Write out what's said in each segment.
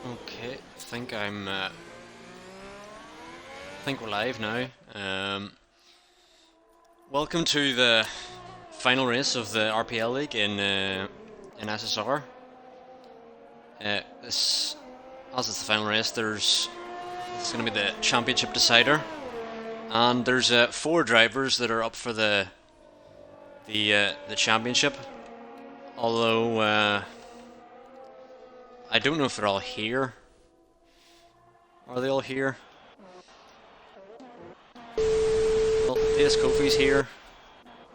Okay, I think we're live now. Welcome to the final race of the RPL League in SSR. This, as it's the final race, it's going to be the championship decider, and there's 4 drivers that are up for the championship. Although I don't know if they're all here. Are they all here? Well, DS Kofi's here,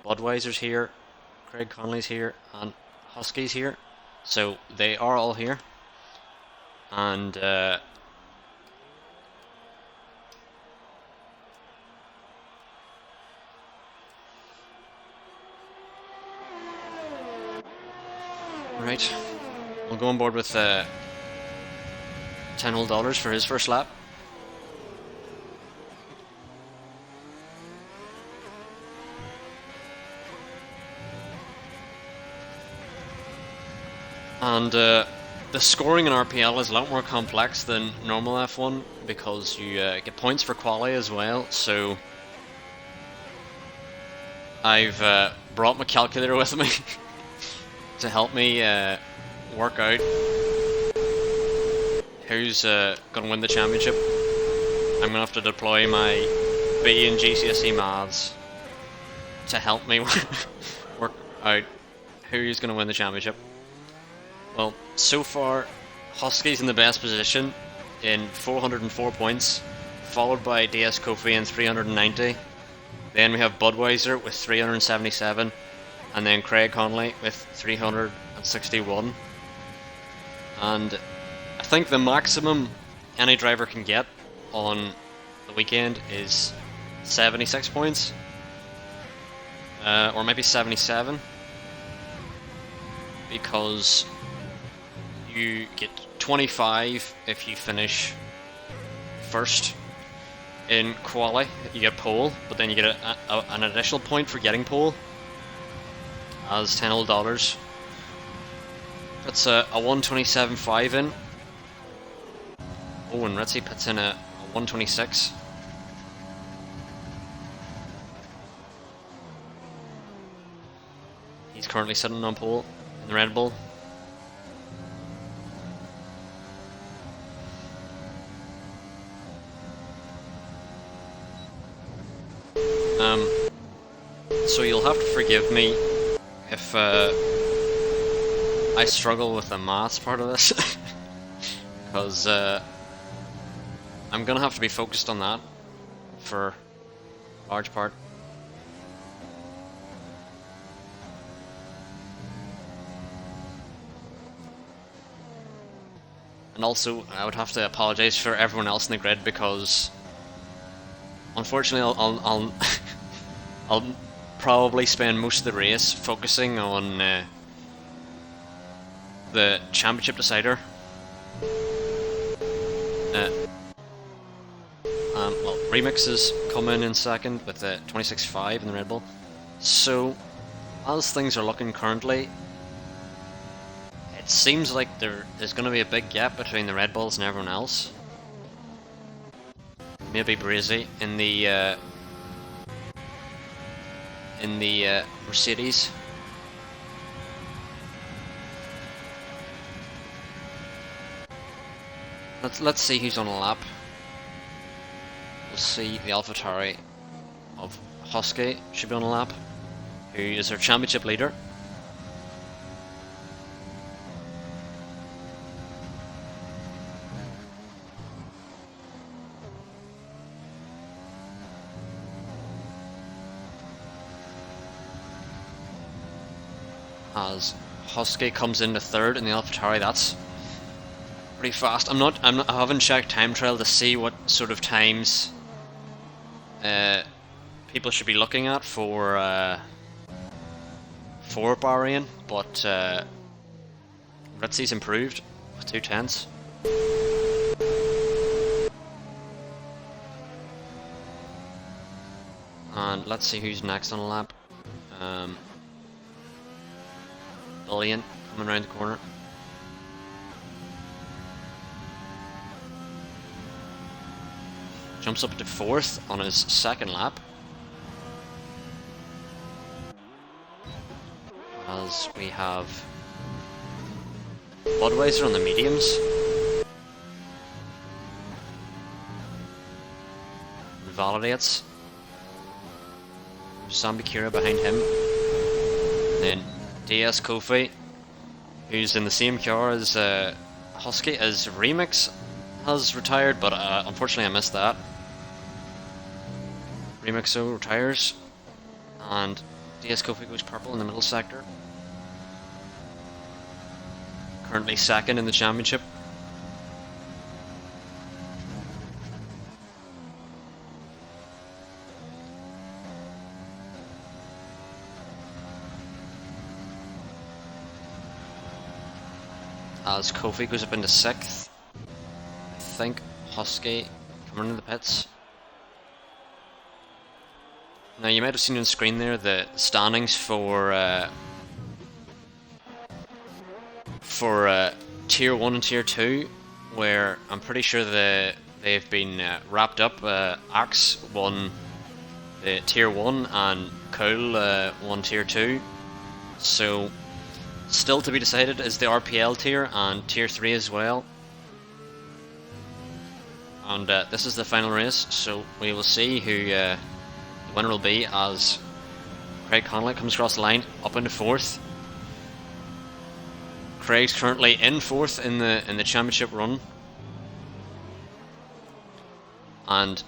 Budweiser's here, Craig Conley's here, and Husky's here. So they are all here. And right, we'll go on board with $10 for his first lap. And the scoring in RPL is a lot more complex than normal F1 because you get points for quali as well. So I've brought my calculator with me to help me work out who's going to win the championship. I'm going to have to deploy my B and GCSE maths to help me work out who's going to win the championship. Well, so far, Husky's in the best position in 404 points, followed by DS Kofi in 390. Then we have Budweiser with 377, and then Craig Conley with 361. And I think the maximum any driver can get on the weekend is 76 points, or maybe 77, because you get 25 if you finish first in quali. You get pole, but then you get an additional point for getting pole as $10. That's a 127.5 in. Oh, and Ritzy puts in a 126. He's currently sitting on pole in the Red Bull. So you'll have to forgive me if I struggle with the maths part of this, because I'm gonna have to be focused on that for a large part. And also, I would have to apologize for everyone else in the grid because, unfortunately, I'll probably spend most of the race focusing on the championship decider. Well, Remixes come in second with the 26.5 in the Red Bull. So, as things are looking currently, it seems like there is going to be a big gap between the Red Bulls and everyone else. Maybe Brazy in the Mercedes. Let's see who's on a lap. We'll see the AlphaTauri of Husky should be on a lap, who is our championship leader. As Husky comes into third in the AlphaTauri, that's pretty fast. I haven't checked time trial to see what sort of times people should be looking at for Bahrain, but Ritzy's improved with 2/10. And let's see who's next on the lap. Billion coming around the corner. jumps up to 4th on his second lap. As we have Budweiser on the mediums. Validates. Zombie Kira behind him. Then DS Kofi, who's in the same car as Husky, as Remix has retired, but unfortunately I missed that. Remixo retires, and DS Kofi goes purple in the middle sector. Currently second in the championship. As Kofi goes up into 6th. I think Husky coming into the pits. Now you might have seen on screen there the standings for Tier 1 and Tier 2, where I'm pretty sure they've been wrapped up. Axe won the Tier 1 and Cool won Tier 2. So still to be decided is the RPL tier and Tier 3 as well. And this is the final race, so we will see who the winner will be as Craig Connolly comes across the line up into 4th. Craig's currently in 4th in the championship run, and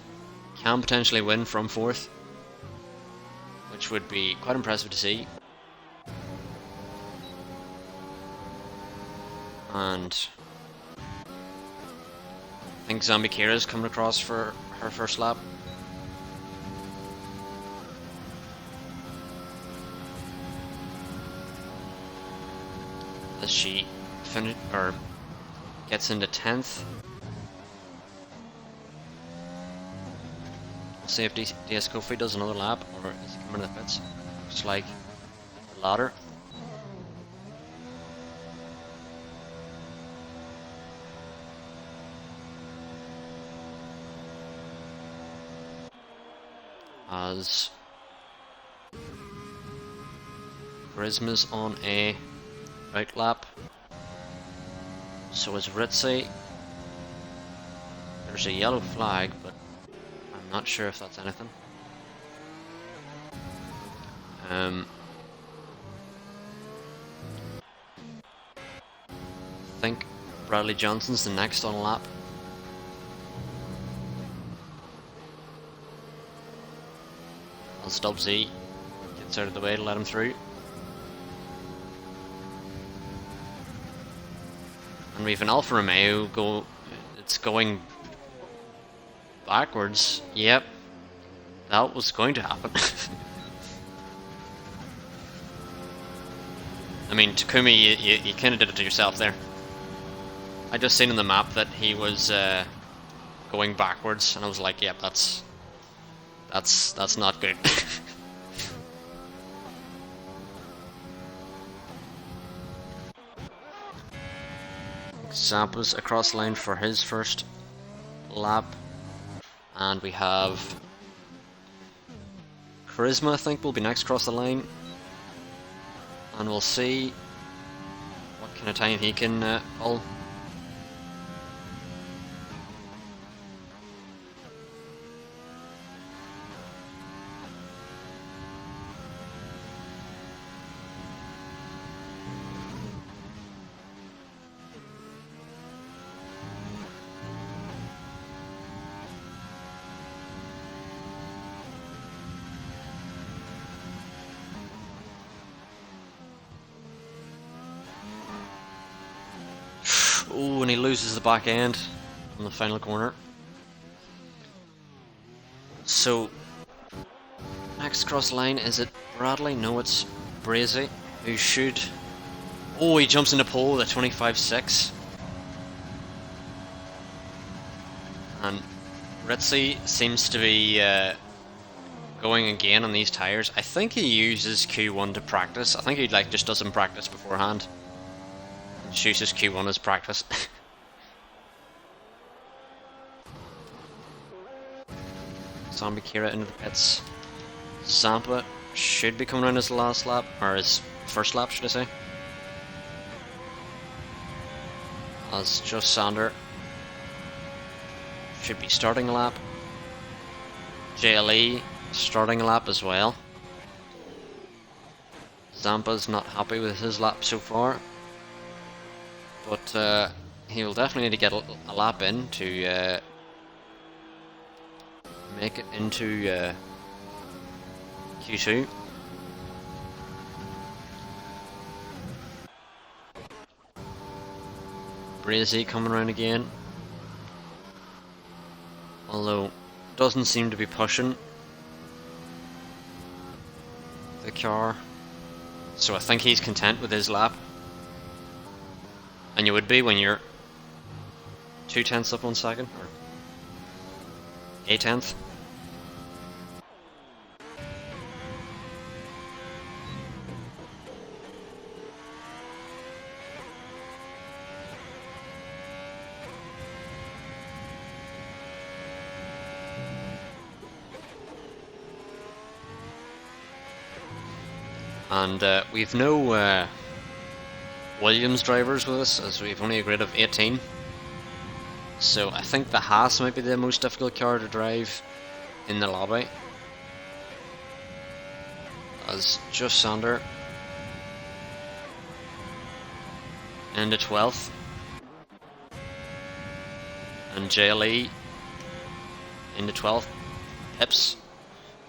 can potentially win from 4th, which would be quite impressive to see. And I think Zombie Kira's coming across for her first lap. As she gets into 10th. We'll see if DS Kofi does another lap, or is he coming to the pits? Looks like the latter. As Charisma's on a out lap, so is Ritzy. There's a yellow flag, but I'm not sure if that's anything. I think Bradley Johnson's the next on lap. Stubbsy gets out of the way to let him through. And we have an Alfa Romeo it's going backwards. Yep, that was going to happen. I mean, Takumi, you kind of did it to yourself there. I just seen on the map that he was going backwards, and I was like, yep, that's not good. Zampa's across the line for his first lap, and we have Charisma, I think, will be next across the line, and we'll see what kind of time he can pull. Oh, and he loses the back end on the final corner. So, next cross line, is it Bradley? No, it's Brazy, who should... Oh, he jumps into pole at 25.6. And Ritzy seems to be going again on these tyres. I think he uses Q1 to practice. I think he just does some practice beforehand. Uses Q1 as practice. Zombie Kira into the pits. Zampa should be coming around his last lap, or his first lap, should I say. As Just Sander should be starting a lap. JLE starting a lap as well. Zampa's not happy with his lap so far, but he'll definitely need to get a lap in to make it into Q2. Brazy coming around again, although doesn't seem to be pushing the car, so I think he's content with his lap, and you would be when you're 2/10 up 1 second, or 1/10. And we've no Williams drivers with us, as we've only a grid of 18. So I think the Haas might be the most difficult car to drive in the lobby. As Just Sander into 12th. And JLE into 12th. Pips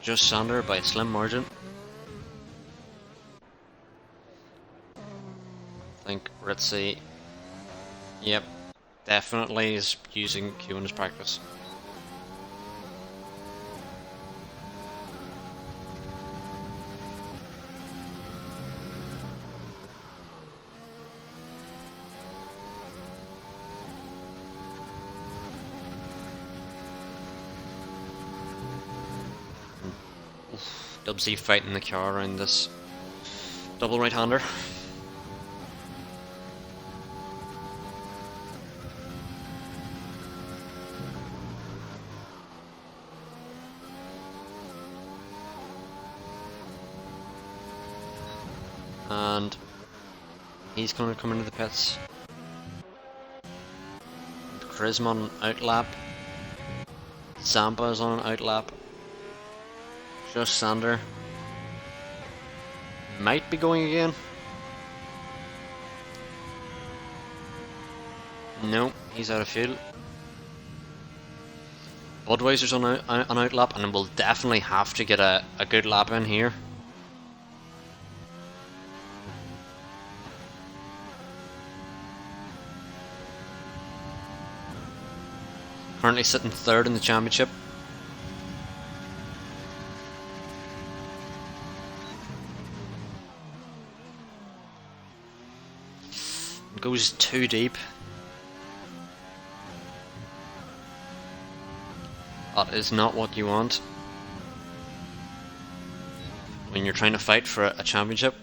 Just Sander by a slim margin. I think Ritzy, yep, definitely is using Q in his practice. Dubsy fighting the car around this double right-hander. And he's going to come into the pits. Charisma on an outlap. Zampa is on an outlap. Just Sander might be going again. No, he's out of fuel. Budweiser's on an outlap, and we'll definitely have to get a good lap in here. Currently sitting third in the championship. Goes too deep. That is not what you want when you're trying to fight for a championship.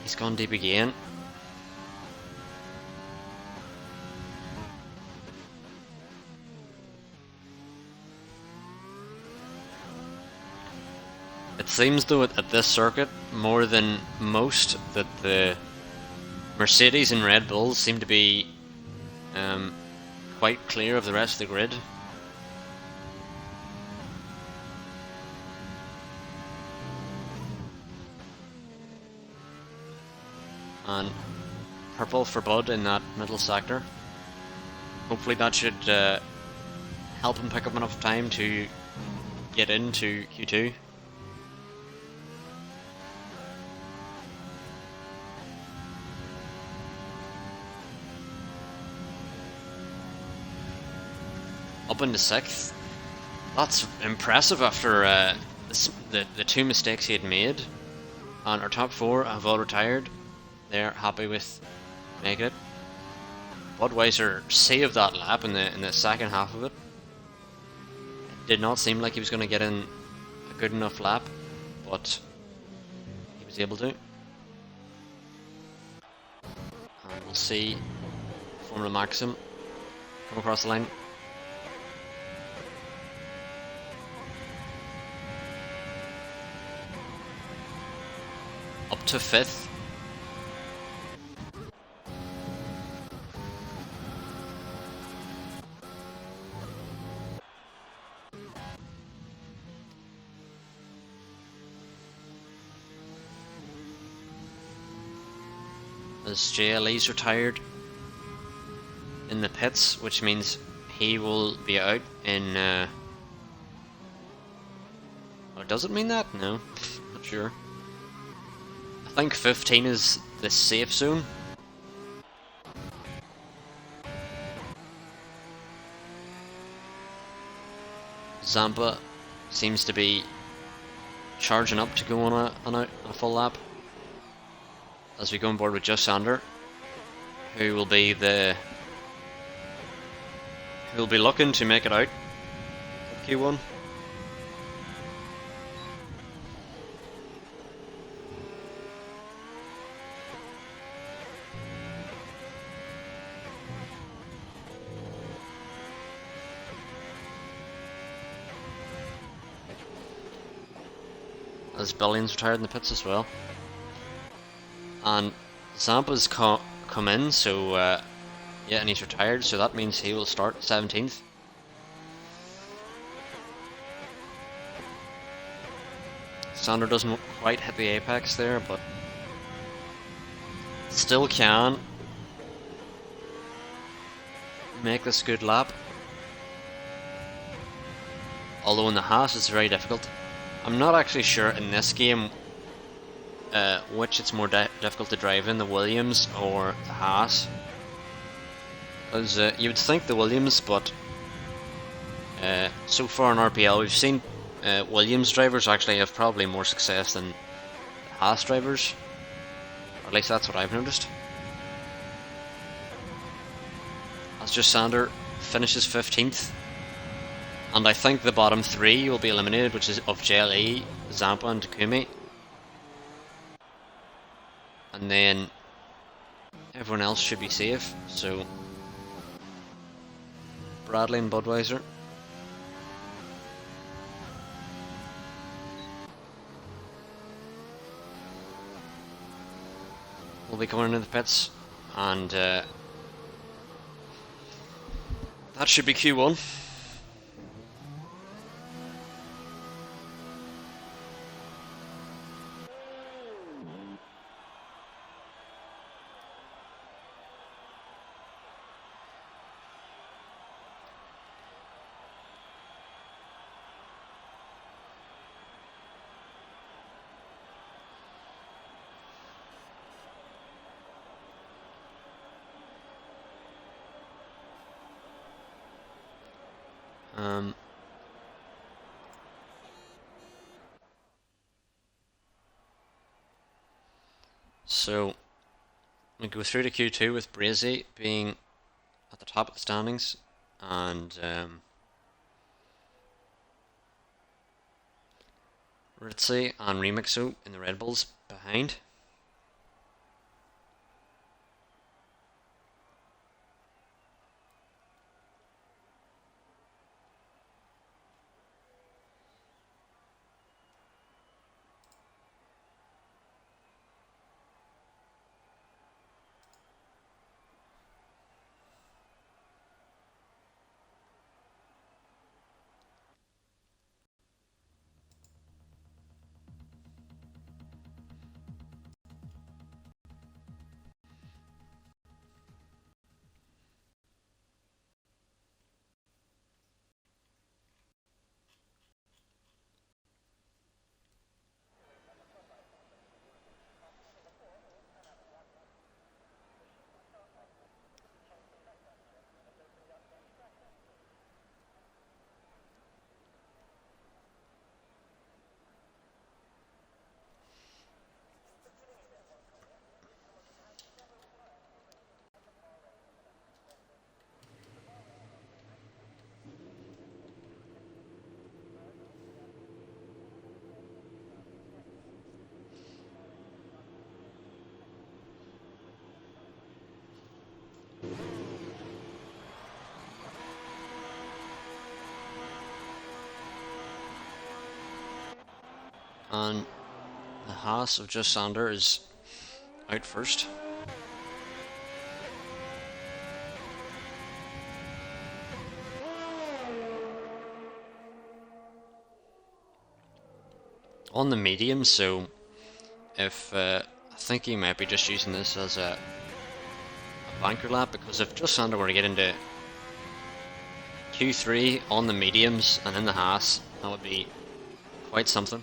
He's gone deep again. It seems though at this circuit, more than most, that the Mercedes and Red Bulls seem to be quite clear of the rest of the grid. And purple for Bud in that middle sector. Hopefully that should help him pick up enough time to get into Q2. Up into 6th. That's impressive after the two mistakes he had made. And our top 4 have all retired. They're happy with making it. Budweiser saved that lap in the second half of it. Did not seem like he was going to get in a good enough lap, but he was able to. And we'll see Formula Maxim come across the line. Up to 5th. As JLE's retired in the pits, which means he will be out in... or does it mean that? No, not sure. I think 15 is the safe zone. Zampa seems to be charging up to go on a full lap as we go on board with Just Sander, who will be looking to make it out of Q1. As Billion's retired in the pits as well. And Zampa's come in, so yeah, and he's retired, so that means he will start 17th. Sander doesn't quite hit the apex there, but still can make this good lap. Although in the Haas it's very difficult. I'm not actually sure in this game which it's more difficult to drive in, the Williams or the Haas. Because you would think the Williams, but so far in RPL we've seen Williams drivers actually have probably more success than the Haas drivers. Or at least that's what I've noticed. As Just Sander finishes 15th. And I think the bottom 3 will be eliminated, which is of JLE, Zampa and Takumi. And then everyone else should be safe, so Bradley and Budweiser. Will be coming into the pits, and that should be Q1. So we go through to Q2 with Brazy being at the top of the standings, and Ritzy and Remixo in the Red Bulls behind. And the Haas of Just Sander is out first. On the medium, so if I think he might be just using this as a banker lap, because if Just Sander were to get into Q3 on the mediums and in the Haas, that would be quite something.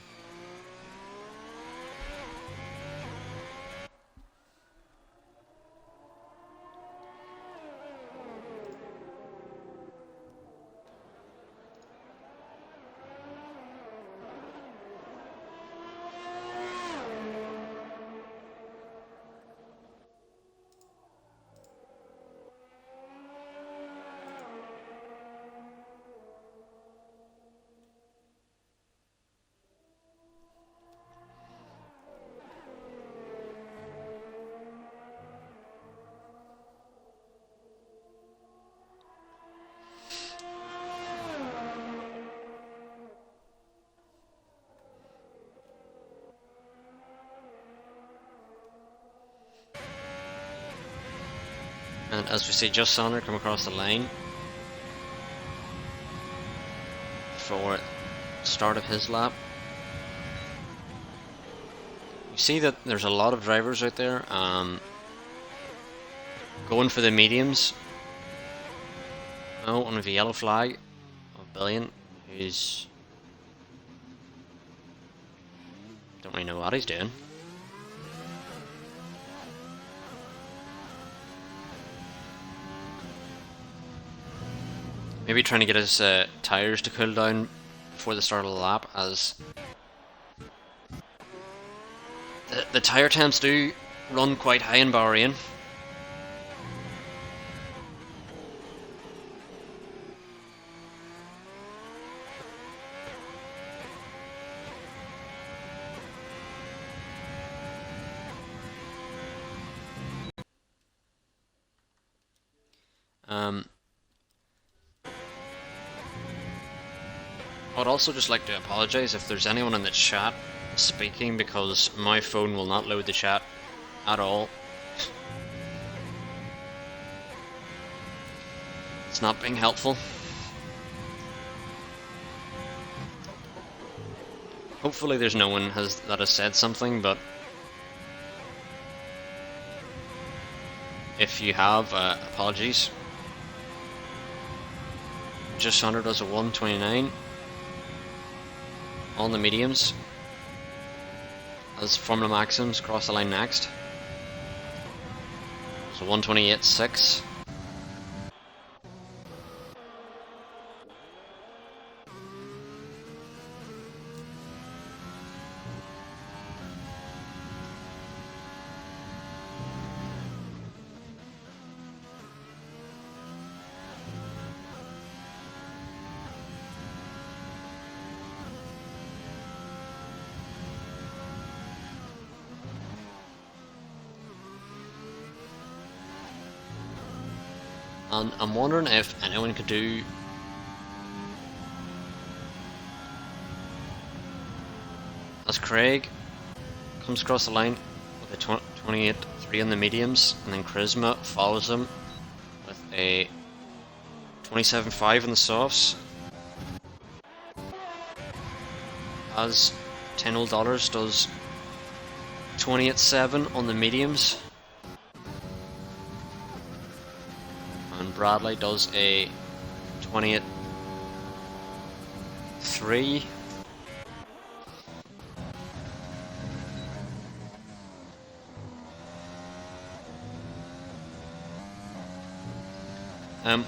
And as we see Just Sander come across the line for the start of his lap. You see that there's a lot of drivers out there going for the mediums. Oh, one with a yellow flag of Billion, who's... don't really know what he's doing. Maybe trying to get his tyres to cool down before the start of the lap, as the tyre temps do run quite high in Bahrain. I'd also just like to apologise if there's anyone in the chat speaking, because my phone will not load the chat at all. It's not being helpful. Hopefully there's no one that has said something, but if you have, apologies. Just Sander does a 1:29 on the mediums as Formula Maxims cross the line next. So 1:28.6. And I'm wondering if anyone could do as Craig comes across the line with a 28.3 on the mediums, and then Charisma follows him with a 27.5 on the softs, as $10 does 28.7 on the mediums. Bradley does a 28.3.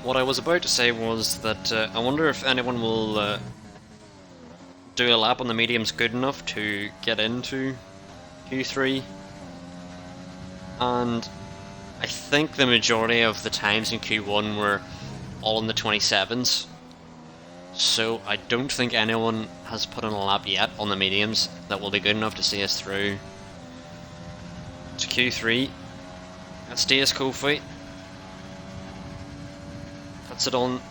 What I was about to say was that I wonder if anyone will do a lap on the mediums good enough to get into Q3, and I think the majority of the times in Q1 were all in the 27s, so I don't think anyone has put in a lap yet on the mediums that will be good enough to see us through to Q3. That's DS Kofi. Puts it on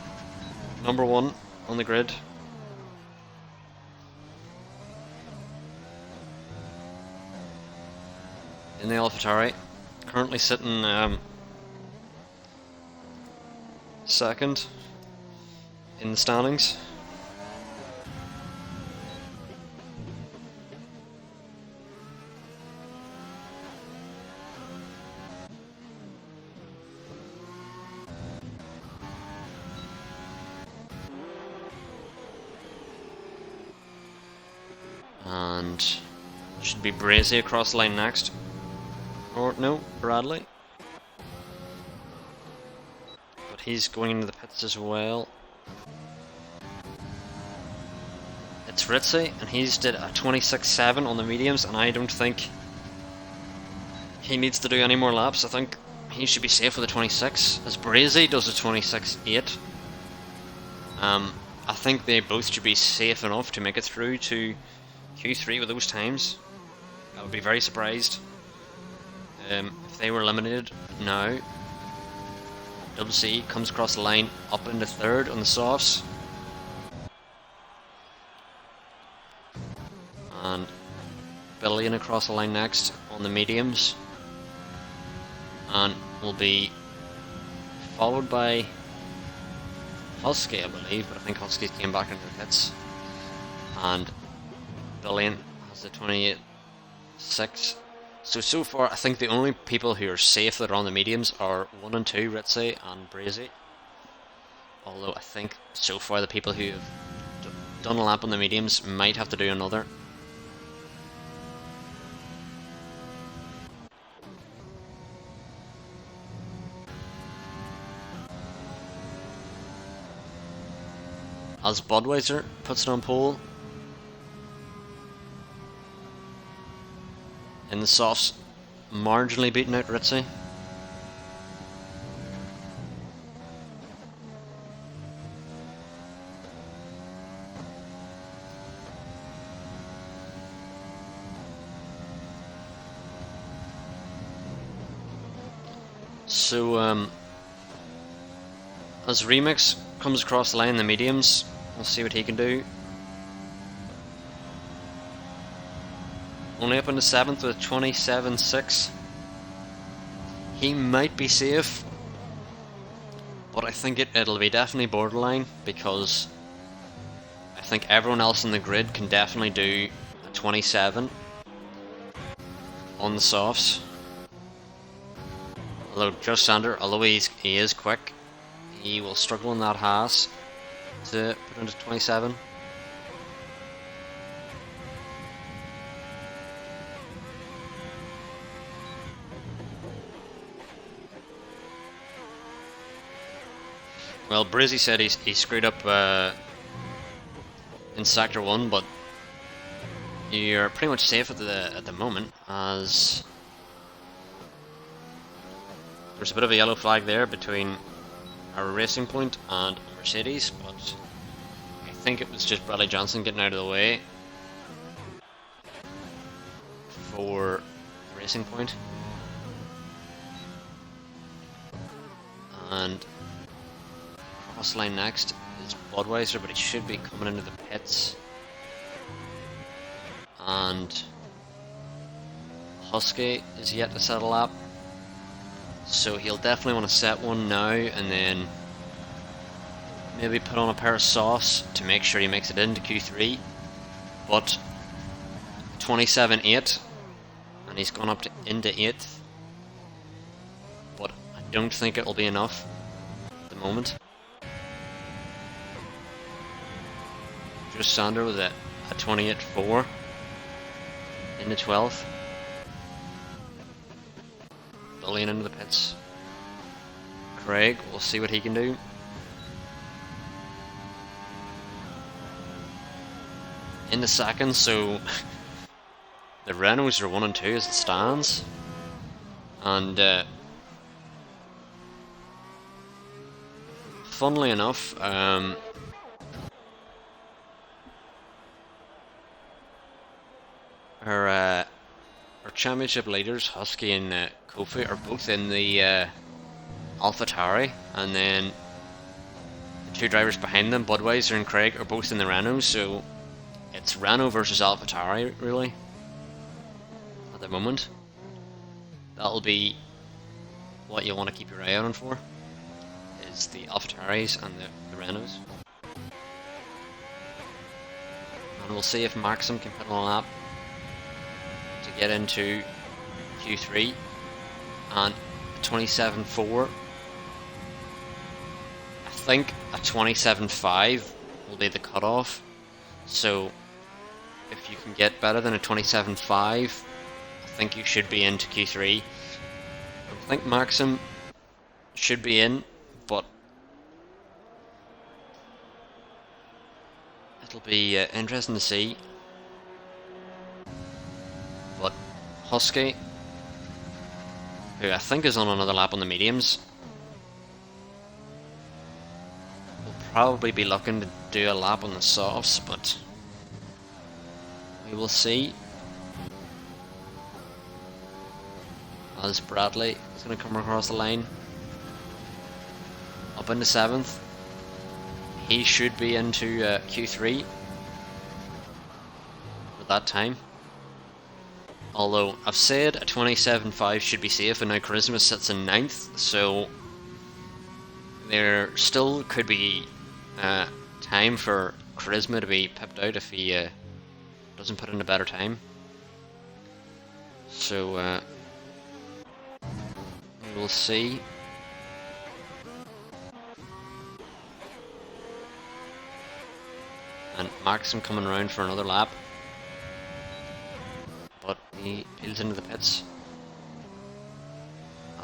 number 1 on the grid. in the AlphaTauri, currently sitting second in the standings. And should be Brazy across the line next. Or no, Bradley. But he's going into the pits as well. It's Ritzy, and he's did a 26.7 on the mediums, and I don't think he needs to do any more laps. I think he should be safe with a 26, as Brazy does a 26.8. I think they both should be safe enough to make it through to Q3 with those times. I would be very surprised if they were eliminated now. WC comes across the line up into third on the softs. And Billion across the line next on the mediums. And will be followed by Husky, I believe, but I think Husky's came back into the pits. And Billion has the 28.6. So far, I think the only people who are safe that are on the mediums are 1 and 2, Ritzy and Brazy. Although I think so far the people who have done a lap on the mediums might have to do another. As Budweiser puts it on pole. In the softs, marginally beating out Ritzy. So, as Remix comes across the line in the mediums, we'll see what he can do. Only up in the 7th with 27.6. He might be safe, but I think it'll be definitely borderline, because I think everyone else in the grid can definitely do a 27 on the softs. Although Just Sander, although he is quick, he will struggle in that Haas to put into 27. Well, Brizzy said he screwed up in Sector 1, but you're pretty much safe at the moment, as there's a bit of a yellow flag there between our Racing Point and Mercedes, but I think it was just Bradley Johnson getting out of the way for Racing Point. And cross line next is Budweiser, but he should be coming into the pits. And Husky is yet to set a lap, so he'll definitely want to set one now and then maybe put on a pair of softs to make sure he makes it into Q3. But 27.8, and he's gone up into 8th, but I don't think it'll be enough at the moment. Just Sander with a 28.4 in the 12th. Billion into the pits. Craig, we'll see what he can do. In the second, so the Renaults are 1 and 2 as it stands. And funnily enough, our championship leaders, Husky and Kofi, are both in the AlphaTauri, and then the two drivers behind them, Budweiser and Craig, are both in the Renault, so it's Renault versus AlphaTauri really at the moment. that'll be what you want to keep your eye out on for, is the AlphaTauris and the Renaults. And we'll see if Maxim can put on a lap to get into Q3, and 27.4. I think a 27.5 will be the cutoff, so if you can get better than a 27.5, I think you should be into Q3. I think Maxim should be in, but it'll be interesting to see. But Husky, who I think is on another lap on the mediums, will probably be looking to do a lap on the softs, but we will see. As Bradley is going to come across the line up into 7th. He should be into Q3 at that time. Although I've said a 27.5 should be safe, and now Charisma sits in 9th, so there still could be time for Charisma to be pipped out if he doesn't put in a better time. So we'll see. And Maxim coming around for another lap, but he peels into the pits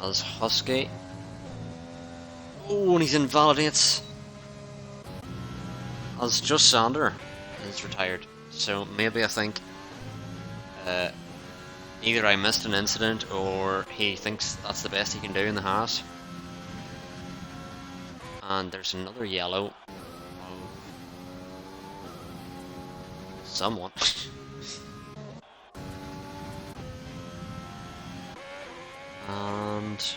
as Husky. Oh, and he's invalidates as Just Sander is retired. So maybe I think either I missed an incident, or he thinks that's the best he can do in the Haas. And there's another yellow. Someone. And is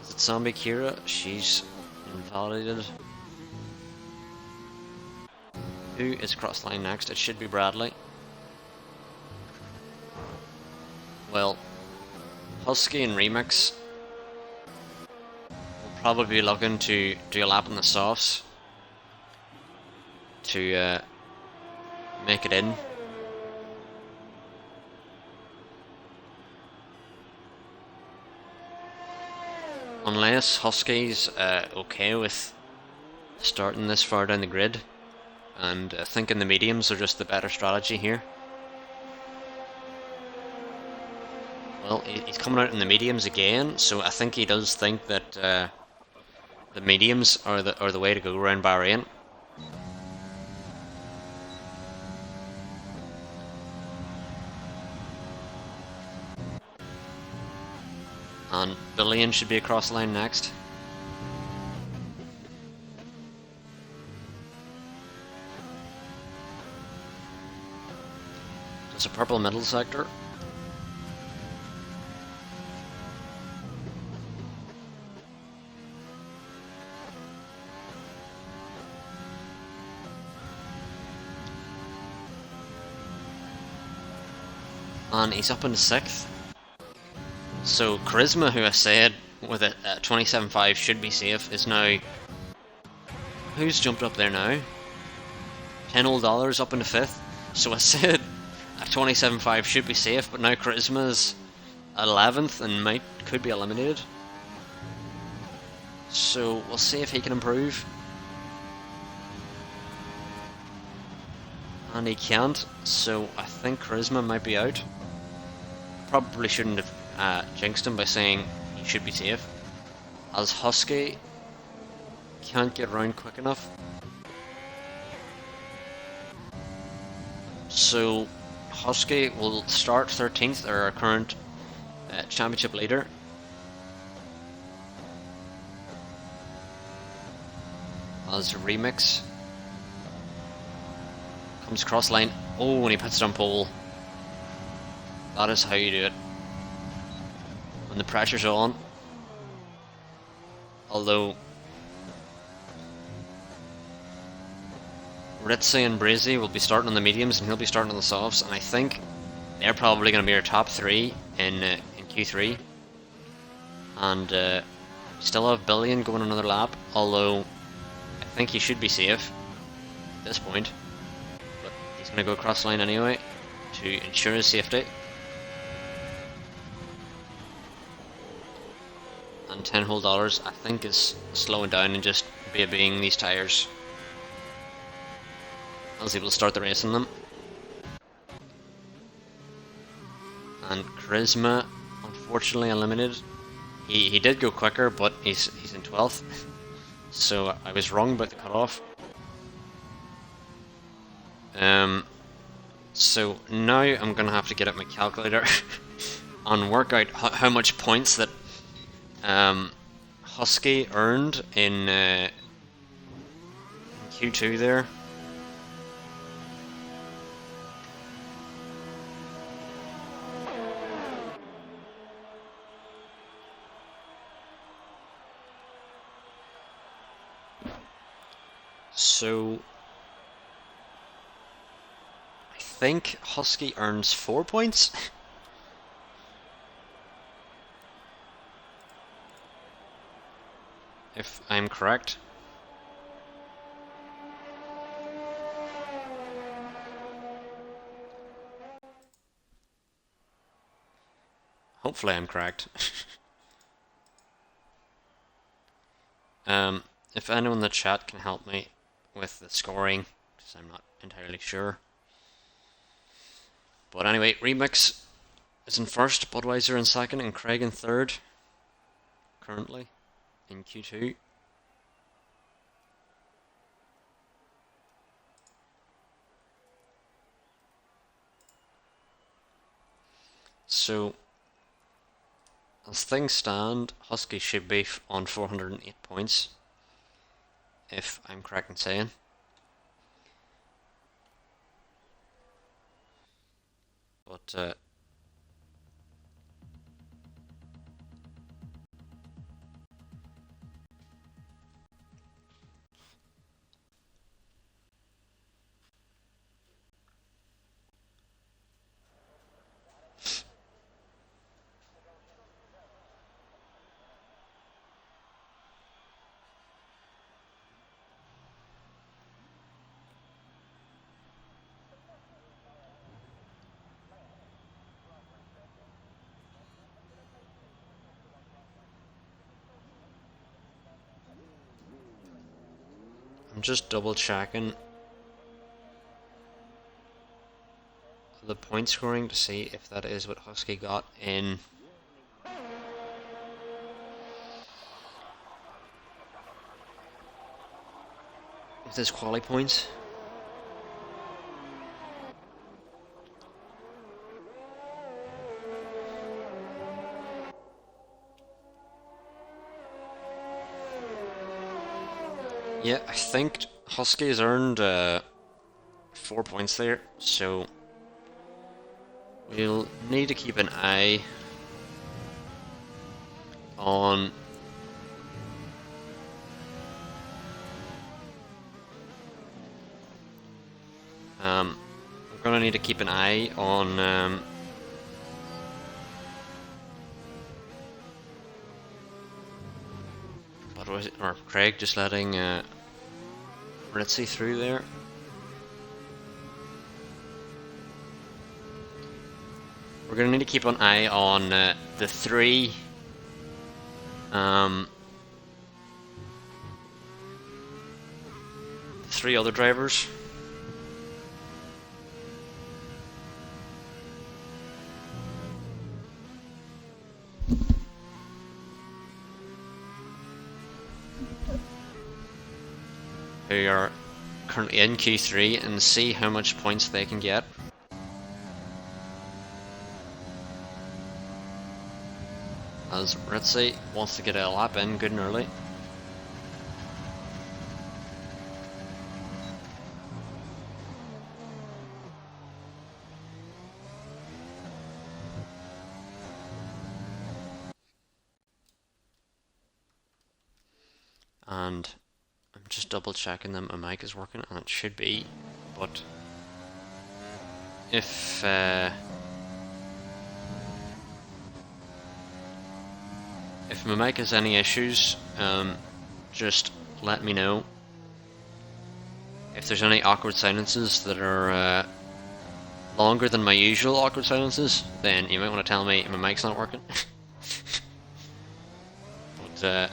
it Zombie Kira? She's invalidated. Who is cross line next? It should be Bradley. Well, Husky and Remix will probably be looking to do a lap on the softs to make it in. Unless Husky's okay with starting this far down the grid, and thinking the mediums are just the better strategy here. Well, he's coming out in the mediums again, so I think he does think that the mediums are the way to go around Bahrain. And Billion should be across the line next. It's a purple middle sector. And he's up into 6th. So Charisma, who I said with a 27.5 should be safe, is now... Who's jumped up there now? $10 up into 5th. So I said a 27.5 should be safe, but now Charisma's 11th and could be eliminated. So we'll see if he can improve. And he can't, so I think Charisma might be out. Probably shouldn't have jinxed him by saying he should be safe, as Husky can't get around quick enough. So Husky will start 13th, our current championship leader. As Remix comes cross line. Oh, and he puts it on pole. That is how you do it when the pressure's on. Although Ritzy and Brazy will be starting on the mediums and he'll be starting on the softs, and I think they're probably going to be our top 3 in Q3, and still have Billion going another lap, although I think he should be safe at this point. But he's going to go across the line anyway to ensure his safety. And $10 whole I think is slowing down and just babying these tyres. I was able to start the race in them. And Charisma, unfortunately eliminated. He did go quicker, but he's in 12th. So I was wrong about the cutoff. So now I'm gonna have to get out my calculator and work out how much points that Husky earned in Q2 there. So I think Husky earns 4 points. If I'm correct. Hopefully I'm correct. If anyone in the chat can help me with the scoring, because I'm not entirely sure. But anyway, Remix is in first, Budweiser in second, and Craig in third, currently, in Q2. So, as things stand, Husky should be on 408 points, if I'm correct in saying. But I'm just double checking the point scoring to see if that is what Husky got in with his quali points. Yeah, I think Husky has earned 4 points there, so we'll need to keep an eye on we're gonna need to keep an eye on what was it, or Craig just letting Ritzy through there. We're gonna need to keep an eye on the three other drivers. Who are currently in Q3 and see how much points they can get. As Ritzy wants to get a lap in good and early. And I'm just double checking that my mic is working, and it should be, but if If my mic has any issues, just let me know. If there's any awkward silences that are longer than my usual awkward silences, then you might want to tell me my mic's not working. But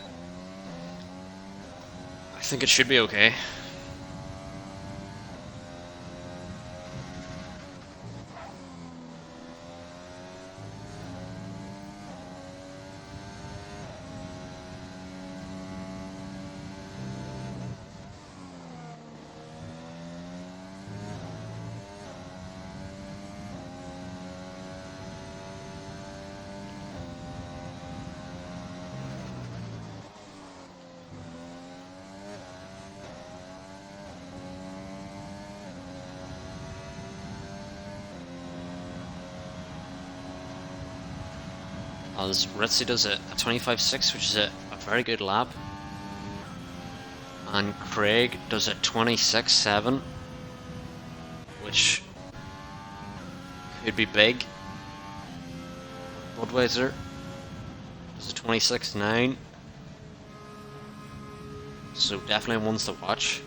I think it should be okay. As Ritzy does a 25.6, which is a very good lap. And Craig does a 26.7, which could be big. Budweiser does a 26.9, so definitely ones to watch.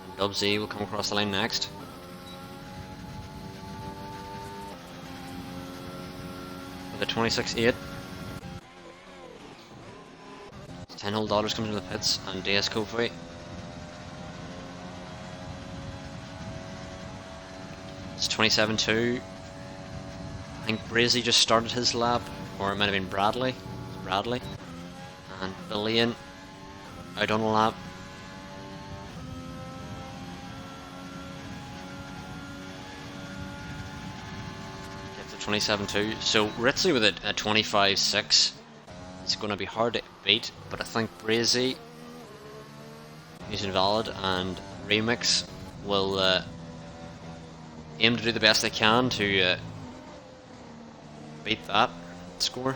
And Dub Z will come across the line next. With a 26.8. $10 comes into the pits, and DS Kofi. It's 27.2. I think Brazy just started his lap, or it might have been Bradley. It's Bradley. And Billion out on a lap. Gets a 27.2. So Ritzy with a 25.6. It's going to be hard to beat, but I think Brazy, who's invalid, and Remix will aim to do the best they can to beat that score.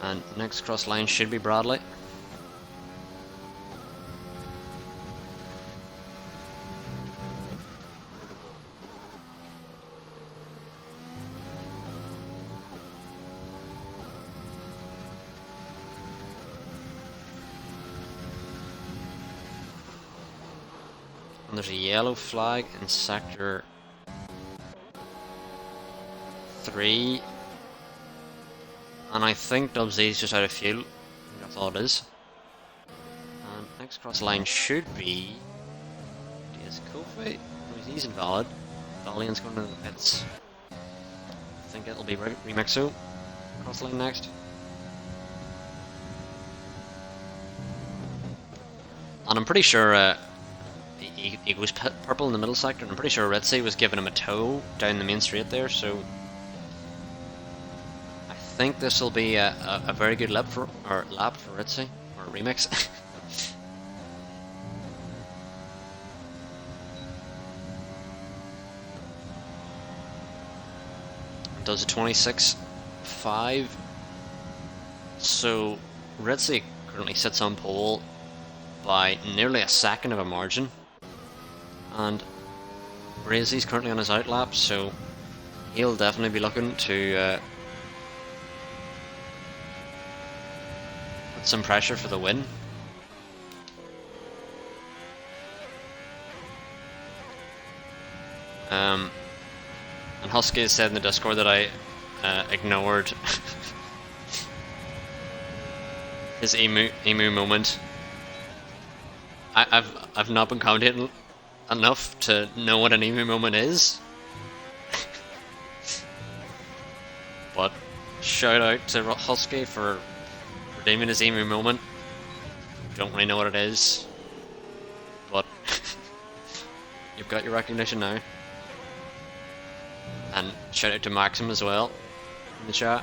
And the next cross line should be Bradley. And there's a yellow flag in sector 3. And I think Dub Z is just out of fuel. I think that's all it is. And next cross line should be DS Kofi. He's invalid. Valiant's going into the pits. I think it'll be Remixo. Cross line next. And I'm pretty sure he goes purple in the middle sector, and I'm pretty sure Ritzy was giving him a tow down the main straight there, so I think this will be a very good lap for Ritzy, or Remix. Does a 26.5, so Ritzy currently sits on pole by nearly a second of a margin, and Brazy's currently on his outlap, so he'll definitely be looking to put some pressure for the win. And Husky has said in the Discord that I ignored his emu moment. I've not been commentating enough to know what an emu moment is. But shout out to Husky for redeeming his emu moment. Don't really know what it is, but you've got your recognition now. And shout out to Maxim as well in the chat.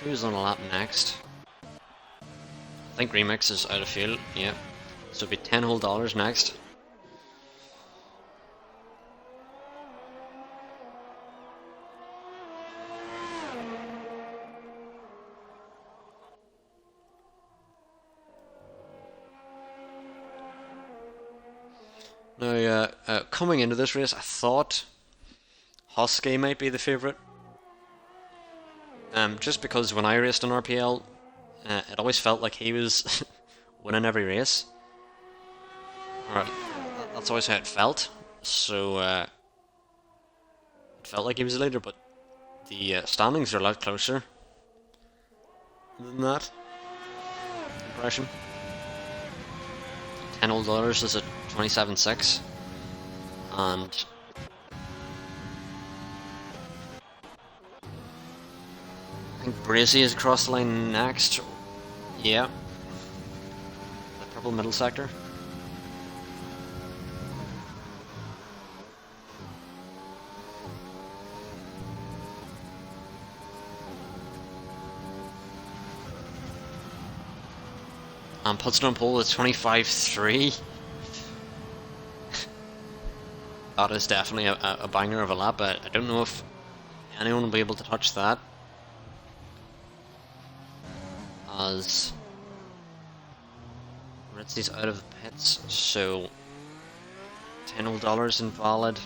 Who's on a lap next? I think Remix is out of fuel, yeah. So it'll be 10 whole dollars next. Now, coming into this race, I thought Husky might be the favourite. Just because when I raced in RPL, it always felt like he was winning every race. Or that's always how it felt. So, it felt like he was the leader, but the standings are a lot closer than that impression. $10 is at 27.6, and I think Brazy is across the line next. Yeah, the purple middle sector. And puts it on pole at 25.3. That is definitely a banger of a lap, but I don't know if anyone will be able to touch that. As Ritzy's out of the pits, so $10 invalid.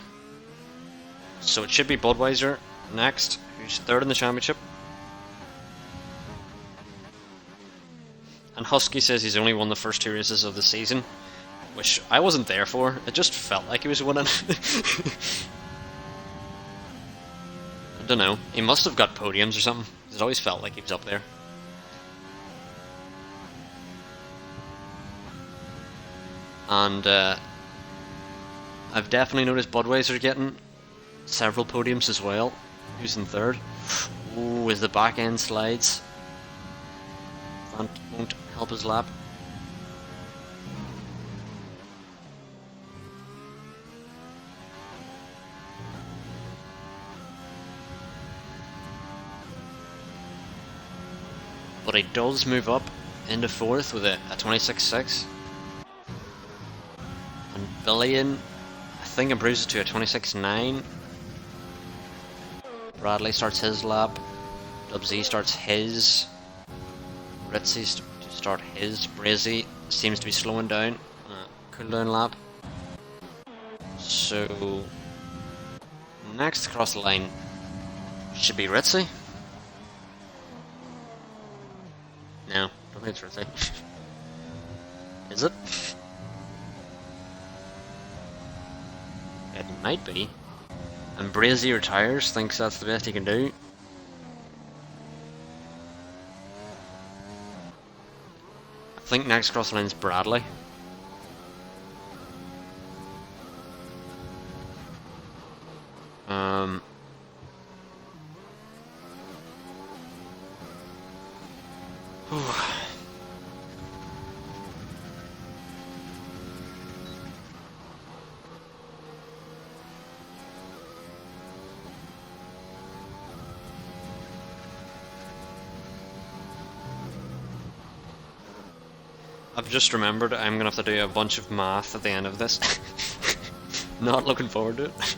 So it should be Budweiser next, who's third in the championship. And Husky says he's only won the first 2 races of the season, which I wasn't there for. It just felt like he was winning. I don't know. He must have got podiums or something. It always felt like he was up there. And I've definitely noticed Budweiser getting several podiums as well. Who's in third? Ooh, as the back end slides. Front won't help his lap. But he does move up into fourth with a 26.6. And Billion, I think, improves it to a 26.9. Bradley starts his lap. Dubsy starts his. Ritzy's to start his. Brazy seems to be slowing down. Cool down lap. So next across the line should be Ritzy. No, don't think it's Ritzy. Is it? It might be. And Brazy retires, thinks that's the best he can do. I think next cross the line is Bradley. I've just remembered I'm gonna have to do a bunch of math at the end of this. Not looking forward to it.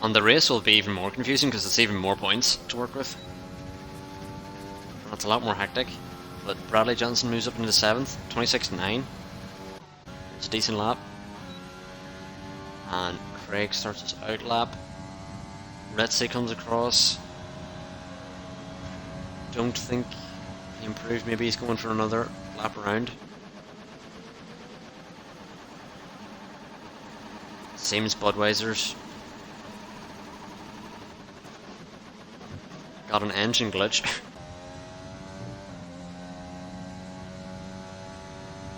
And the race will be even more confusing because it's even more points to work with. That's a lot more hectic. But Bradley Johnson moves up into 7th, 26.9. It's a decent lap. And Craig starts his out lap. Ritzy comes across. Don't think he improved. Maybe he's going for another lap around. Seems Budweiser's got an engine glitch.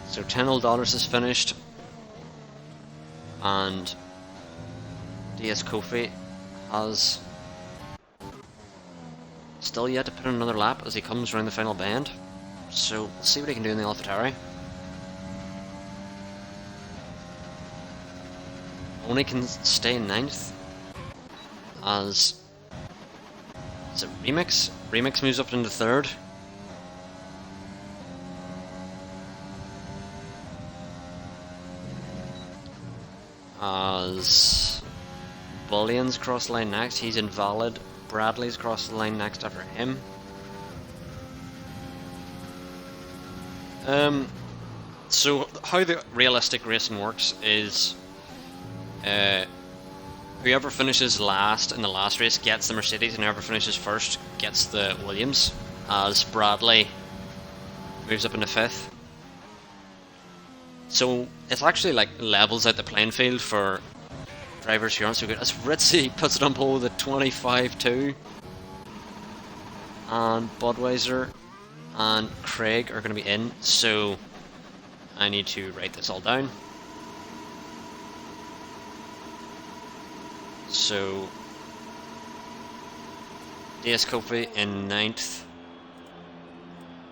So $10 is finished. And DS Kofi has still yet to put in another lap as he comes around the final bend. So we'll see what he can do in the AlphaTauri. only can stay in ninth as... Is it Remix? Remix moves up into third. As Bullion's cross the line next, he's invalid. Bradley's cross the line next after him. So how the realistic racing works is whoever finishes last in the last race gets the Mercedes, and whoever finishes first gets the Williams, as Bradley moves up into fifth. So it's actually like levels out the playing field for drivers who aren't so good. As Ritzy puts it on pole with a 25-2, and Budweiser and Craig are going to be in, so I need to write this all down. So DS Kofi in 9th,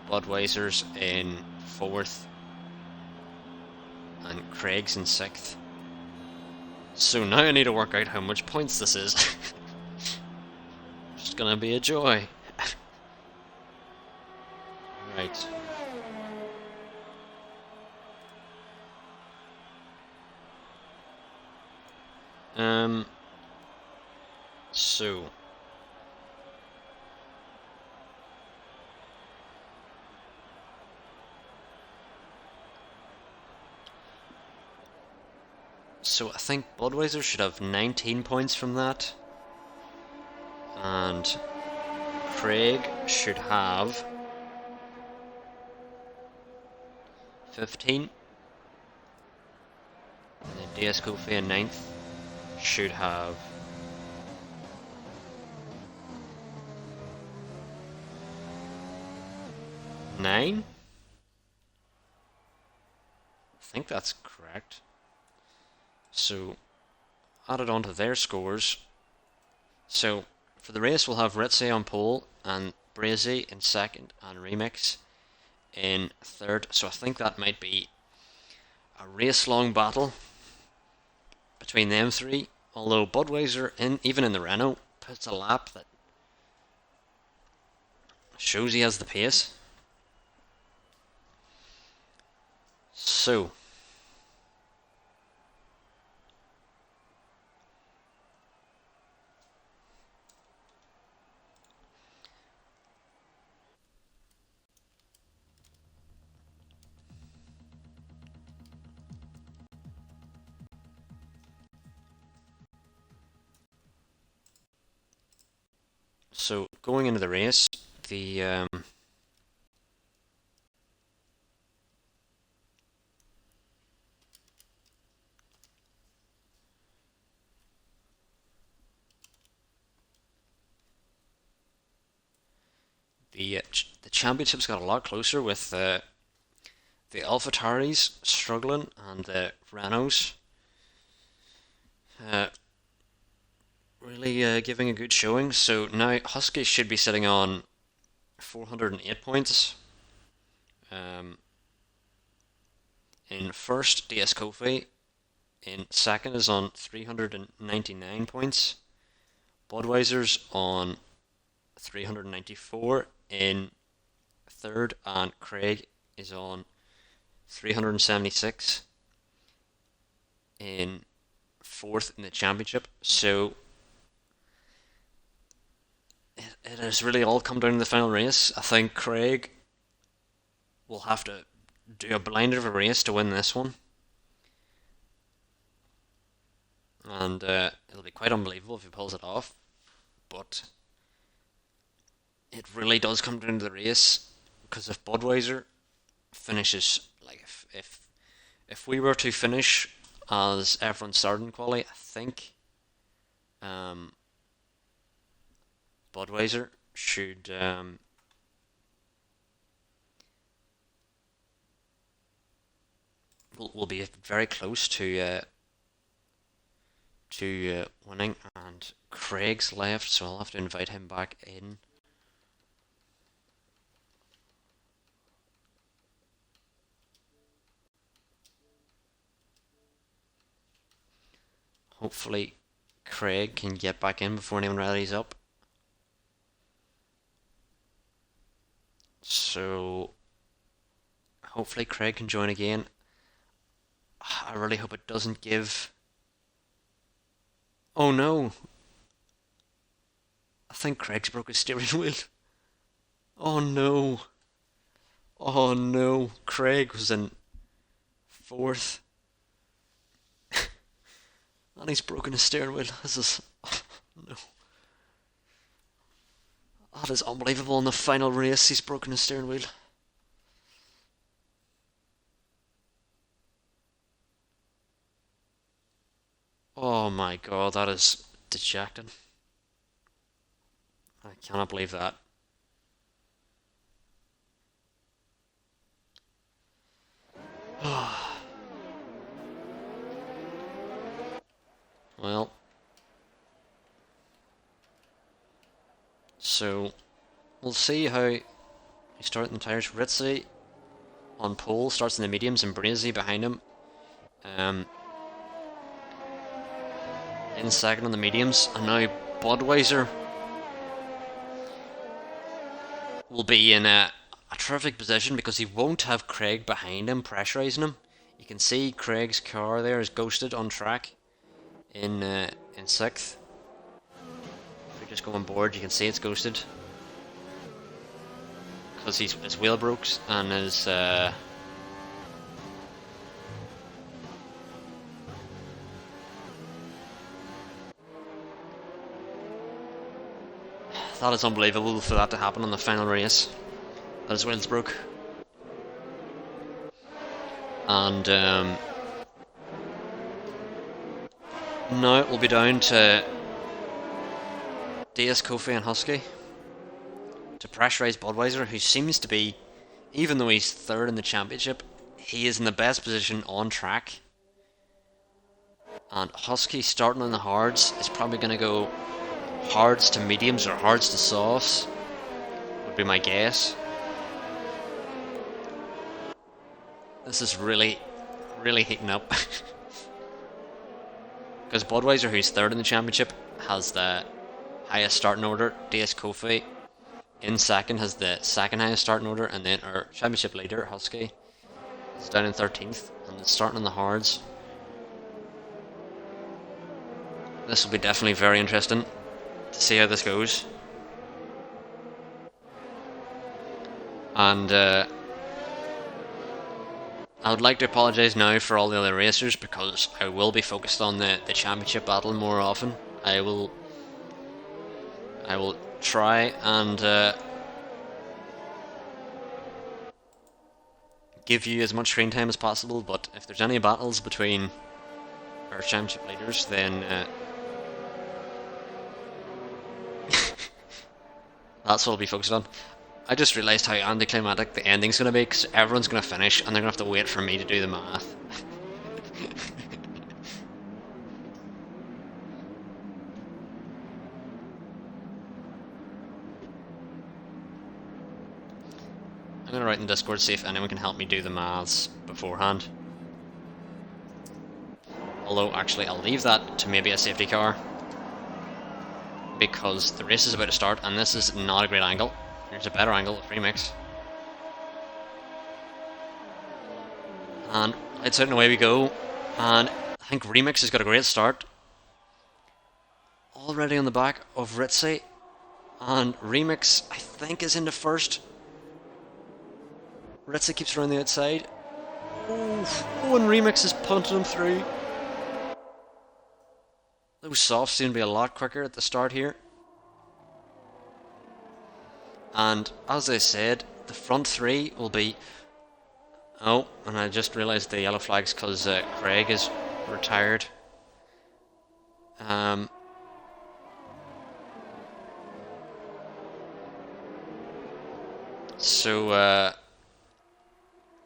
Budweiser's in 4th, and Craig's in 6th. So now I need to work out how much points this is. It's gonna be a joy. Right. So I think Budweiser should have 19 points from that, and Craig should have 15, and then DS Kofi in 9th should have 9. I think that's correct. So added on to their scores. So for the race we'll have Ritzy on pole and Brazy in 2nd and Remix in 3rd. So I think that might be a race-long battle between them three. Although Budweiser, even in the Renault, puts a lap that shows he has the pace. So going into the race, the championship's got a lot closer with the AlphaTauris struggling and the Renaults really giving a good showing. So now Husky should be sitting on 408 points. In first, DS Kofi. In second is on 399 points. Budweiser's on 394 in third, and Craig is on 376 in fourth in the championship. So it has really all come down to the final race. I think Craig will have to do a blinder of a race to win this one, and it'll be quite unbelievable if he pulls it off. But it really does come down to the race, because if Budweiser finishes, like if we were to finish as everyone started in quali, I think Budweiser should will be very close to winning, and Craig's left, so I'll have to invite him back in. Hopefully Craig can get back in before anyone rallies up. So hopefully Craig can join again. I really hope it doesn't give... Oh no! I think Craig's broke his steering wheel. Oh no! Oh no! Craig was in 4th. And he's broken his steering wheel. This is... Oh, no. That is unbelievable. In the final race, he's broken his steering wheel. Oh my god, that is dejecting. I cannot believe that. Well, so we'll see how he starts in the tyres. Ritzy on pole, starts in the mediums, and Brazy behind him. In second on the mediums, and now Budweiser will be in a terrific position because he won't have Craig behind him pressurising him. You can see Craig's car there is ghosted on track in 6th. If we just go on board, you can see it's ghosted because his wheel broke and his that is unbelievable for that to happen on the final race. That his wheels broke. And now it will be down to DS Kofi and Husky to pressurise Budweiser, who seems to be, even though he's 3rd in the championship, he is in the best position on track. And Husky starting on the hards is probably going to go hards to mediums or hards to softs, would be my guess. This is really heating up. Because Budweiser, who's 3rd in the championship, has the highest starting order. DS Kofi in 2nd has the 2nd highest starting order, and then our championship leader, Husky, is down in 13th, and it's starting on the hards. This will be definitely very interesting to see how this goes. And I would like to apologise now for all the other racers because I will be focused on the championship battle more often. I will try and give you as much screen time as possible, but if there's any battles between our championship leaders, then that's what I'll be focused on. I just realised how anticlimactic the ending's going to be, because everyone's going to finish and they're going to have to wait for me to do the math. I'm going to write in Discord, see if anyone can help me do the maths beforehand. Although, actually, I'll leave that to maybe a safety car, because the race is about to start and this is not a great angle. There's a better angle with Remix. And lights out and away we go. And I think Remix has got a great start. Already on the back of Ritzy. And Remix, I think, is into 1st. Ritzy keeps around the outside. Oh, and Remix is punting him through. Those softs seem to be a lot quicker at the start here. And as I said, the front 3 will be... Oh, and I just realised the yellow flag's because Craig is retired. So,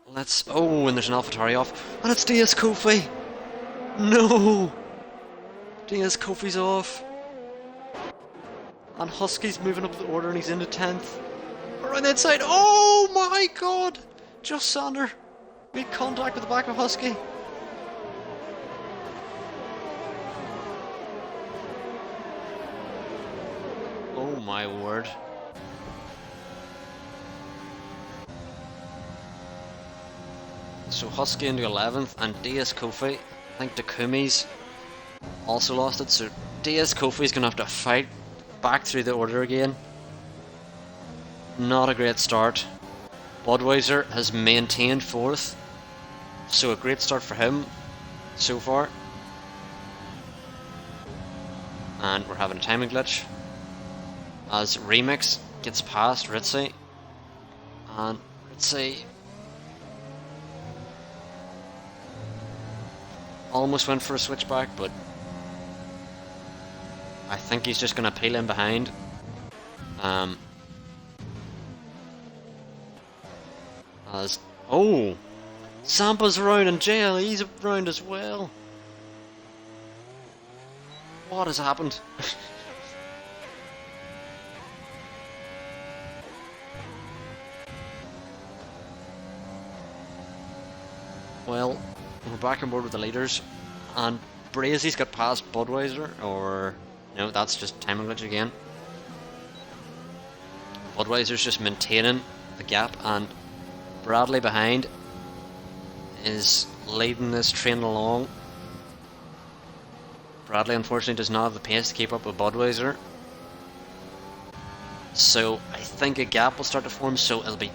let's... Oh, and there's an AlphaTauri off. And it's DS Kofi! No! DS Kofi's off. And Husky's moving up the order and he's into 10th. Around that side. Oh my god! Just Sander made contact with the back of Husky. my word. So Husky into 11th, and DS Kofi. I think Takumi's also lost it, so DS Kofi's gonna have to fight back through the order again. Not a great start. Budweiser has maintained 4th, so a great start for him so far. And we're having a timing glitch as Remix gets past Ritzy, and Ritzy almost went for a switchback, but I think he's just going to peel in behind. Oh, Zampa's around and JLE's around as well. What has happened? Well, we're back on board with the leaders, and Brazy's got past Budweiser, or no, that's just timing glitch again. Budweiser's just maintaining the gap, and Bradley behind is leading this train along. Bradley unfortunately does not have the pace to keep up with Budweiser, so I think a gap will start to form, so it'll be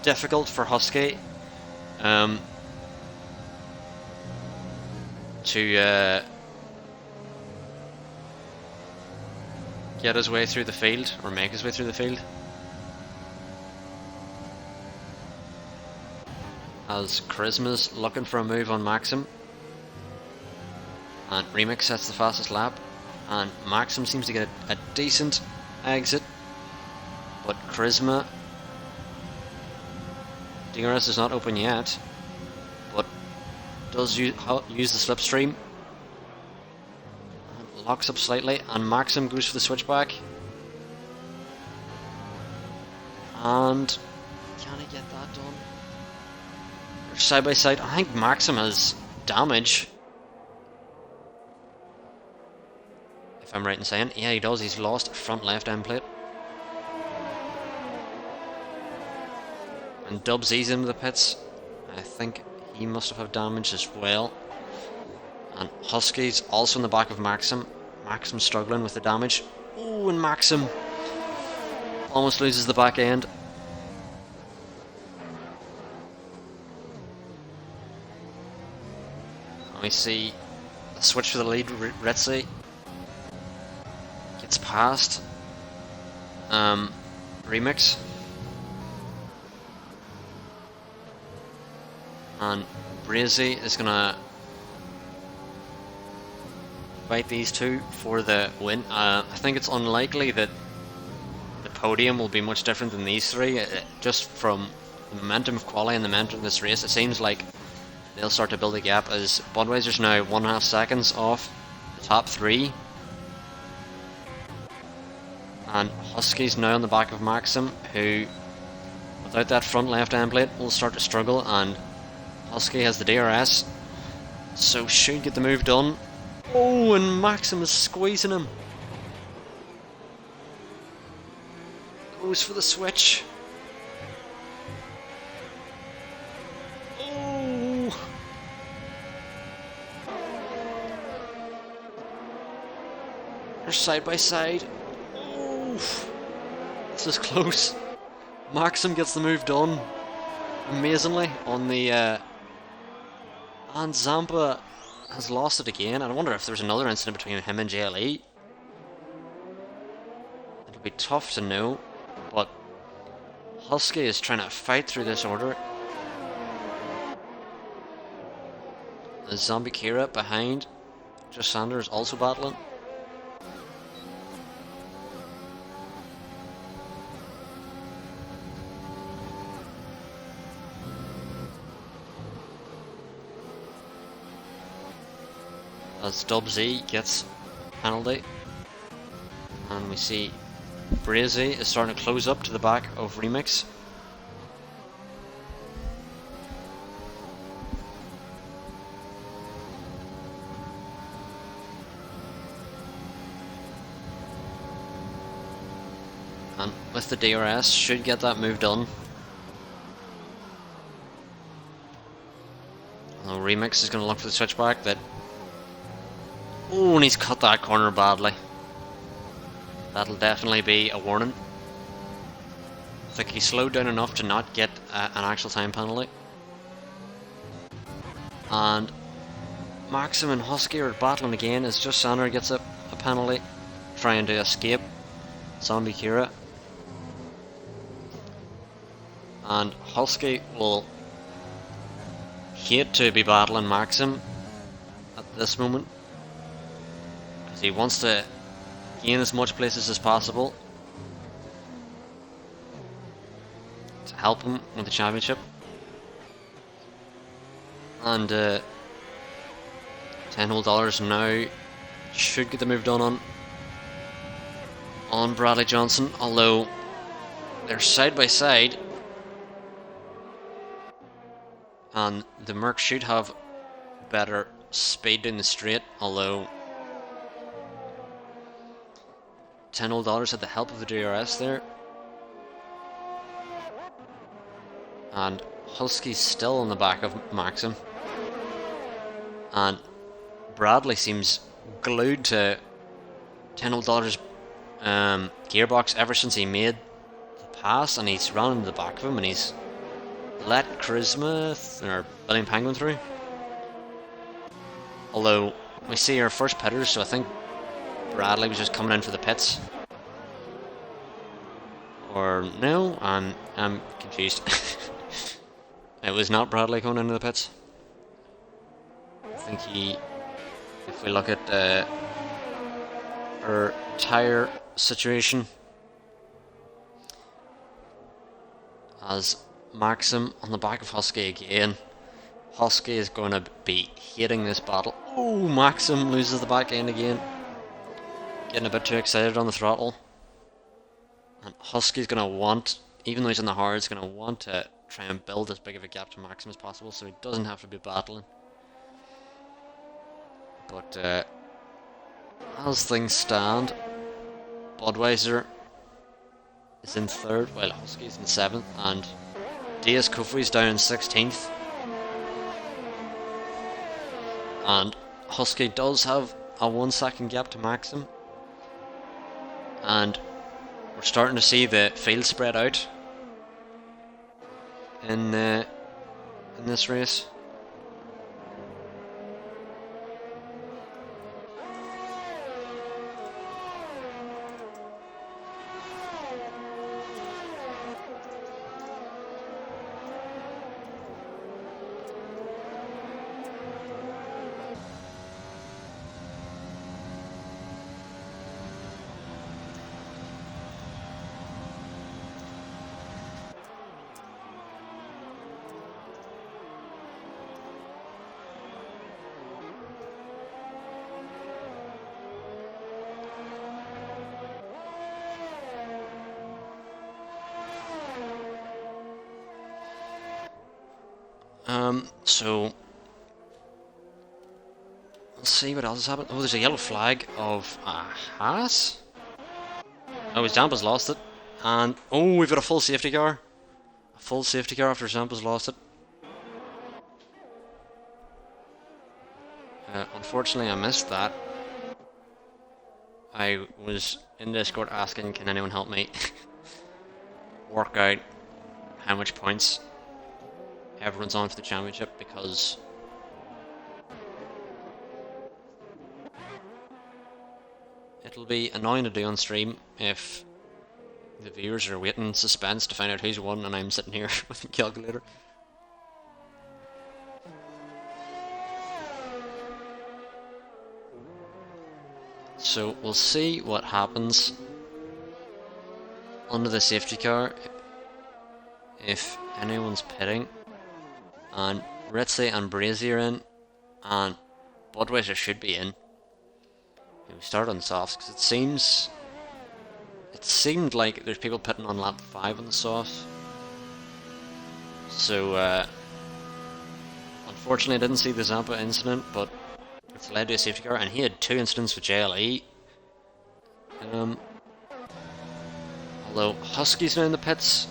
difficult for Husky to get his way through the field, or make his way through the field. As Charisma's looking for a move on Maxim, and Remix sets the fastest lap, and Maxim seems to get a decent exit, but Charisma, DRS is not open yet, but does use the slipstream, and locks up slightly, and Maxim goes for the switchback, and can he get that done? Side by side. I think Maxim has damage, if I'm right in saying. Yeah, he does. He's lost front left end plate. And Dubsy's into the pits. I think he must have had damage as well. And Husky's also in the back of Maxim. Maxim struggling with the damage. Oh, and Maxim almost loses the back end. We see a switch for the lead. Ritzy gets past Remix, and Brazy is gonna fight these two for the win. I think it's unlikely that the podium will be much different than these three. Just from the momentum of quality and the momentum of this race, it seems like they'll start to build a gap, as Budweiser's now 1.5 seconds off the top 3. And Husky's now on the back of Maxim, who, without that front left end plate, will start to struggle, and Husky has the DRS, so should get the move done. Oh, and Maxim is squeezing him. Goes for the switch. Side by side. Oof. This is close. Maxim gets the move done amazingly on the and Zampa has lost it again. I wonder if there's another incident between him and JLE. It'll be tough to know, but Husky is trying to fight through this order. The Zombie Kira behind. Just Sanders also battling. As Dubsy gets penalty, and we see Brazy is starting to close up to the back of Remix. with the DRS should get that move done. Although Remix is going to look for the switchback, that... Oh, and he's cut that corner badly. That'll definitely be a warning. I think he slowed down enough to not get an actual time penalty. And Maxim and Husky are battling again as just Sander gets a penalty, trying to escape Zombie Kira. And Husky will hate to be battling Maxim at this moment, because he wants to gain as much places as possible to help him with the championship. And $10 whole now should get the move done on Bradley Johnson, although they're side by side and the Merc should have better speed down the straight, although $10 had the help of the DRS there. And Husky's still on the back of Maxim. And Bradley seems glued to $10 gearbox ever since he made the pass, and he's run into the back of him and he's let Charisma or Billion Penguin through. Although we see our first pitters, so I think Bradley was just coming in for the pits. Or no, I'm confused. It was not Bradley coming into the pits. I think if we look at our tyre situation, as Maxim on the back of Husky again. Husky is going to be hating this battle. Oh, Maxim loses the back end again. Getting a bit too excited on the throttle. And Husky's going to want, even though he's in the hard, he's going to want to try and build as big of a gap to Maxim as possible so he doesn't have to be battling. But as things stand, Budweiser is in 3rd while Husky's in 7th, and Diaz Kufri's down in 16th. And Husky does have a 1 second gap to Maxim. And we're starting to see the field spread out in this race. So let's see what else has happened. Oh, there's a yellow flag of a Haas. Oh, his Zampa's lost it. And oh, we've got a full safety car. A full safety car after Zampa's lost it. Unfortunately, I missed that. I was in Discord asking, can anyone help me work out how much points everyone's on for the championship, because it'll be annoying to do on stream if the viewers are waiting in suspense to find out who's won and I'm sitting here with a calculator. So we'll see what happens under the safety car if anyone's pitting. And Ritzy and Brazy are in, and Budweiser should be in. We start on softs because it seemed like there's people pitting on lap 5 on the softs. So unfortunately I didn't see the Zampa incident, but it's led to a safety car, and he had 2 incidents with JLE. Although Husky's now in the pits.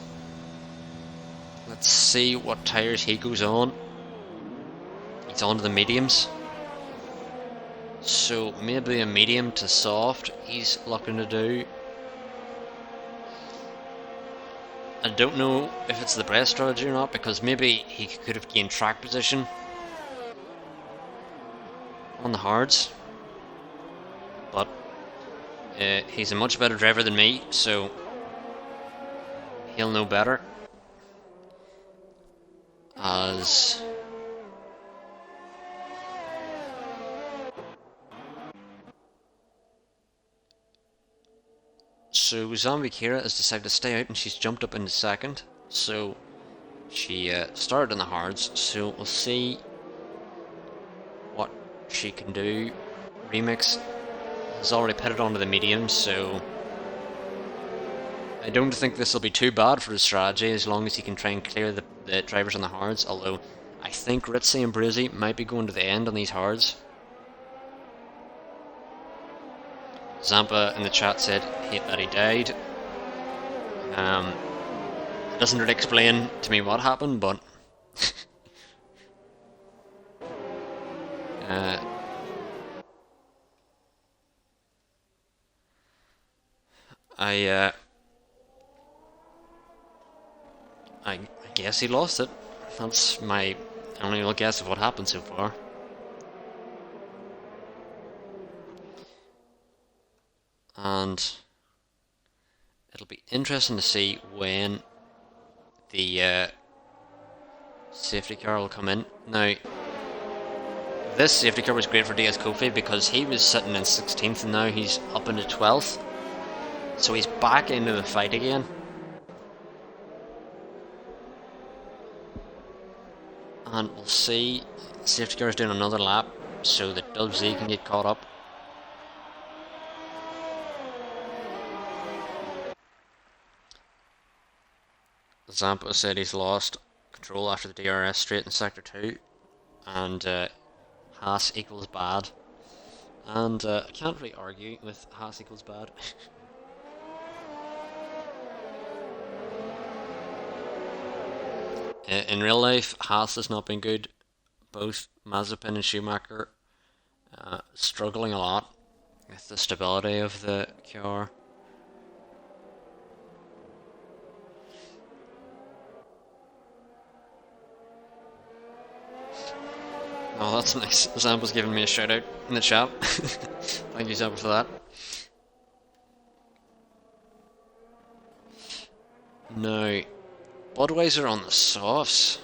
Let's see what tyres he goes on. He's on to the mediums. So maybe a medium to soft he's looking to do. I don't know if it's the best strategy or not, because maybe he could have gained track position on the hards. But he's a much better driver than me, so he'll know better. As so Zombie Kira has decided to stay out, and she's jumped up into second. So she started in the hards, so we'll see what she can do. Remix has already pitted onto the mediums, so I don't think this will be too bad for his strategy, as long as he can try and clear the drivers on the hards, although I think Ritzy and Breezy might be going to the end on these hards. Zampa in the chat said that he died. It doesn't really explain to me what happened, but I guess he lost it. That's my only real guess of what happened so far. And it'll be interesting to see when the safety car will come in. Now, this safety car was great for DS Kofi because he was sitting in 16th and now he's up into 12th. So he's back into the fight again. And we'll see, safety car is doing another lap so that Dub Z can get caught up. Zampa said he's lost control after the DRS straight in Sector 2, and Haas equals bad. And I can't really argue with Haas equals bad. In real life, Haas has not been good. Both Mazepin and Schumacher struggling a lot with the stability of the car. Oh, that's nice. Zampa's giving me a shout out in the chat. Thank you, Zampa, for that. Now, Budweiser on the softs.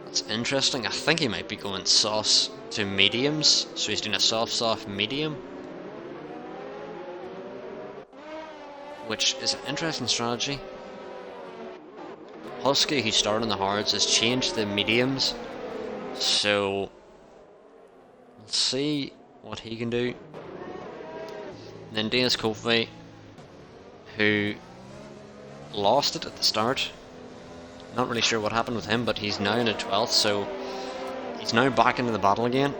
That's interesting. I think he might be going softs to mediums, so he's doing a soft medium, which is an interesting strategy. Husky, who started in the hards, has changed the mediums, so let's see what he can do. And then DS Kofi, who lost it at the start. Not really sure what happened with him, but he's now in a 12th, so he's now back into the battle again.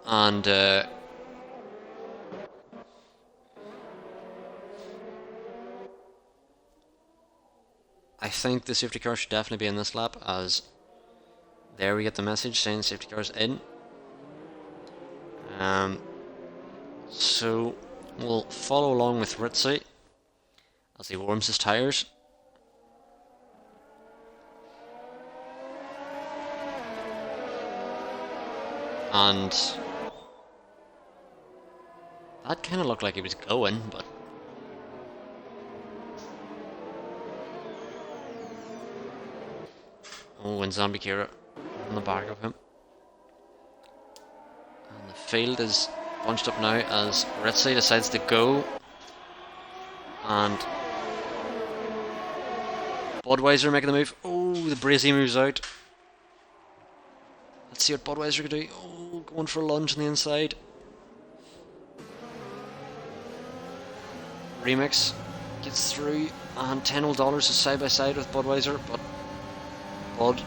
And I think the safety car should definitely be in this lap, as there we get the message saying safety car's in. So we'll follow along with Ritzy as he warms his tyres. And that kind of looked like he was going, but oh, and Zombie Kira on the back of him. And the field is bunched up now as Ritzy decides to go. And Budweiser making the move. Oh, the Brazy moves out. Let's see what Budweiser can do. Oh, going for a lunge on the inside. Remix gets through, and $10 is side by side with Budweiser, but Bud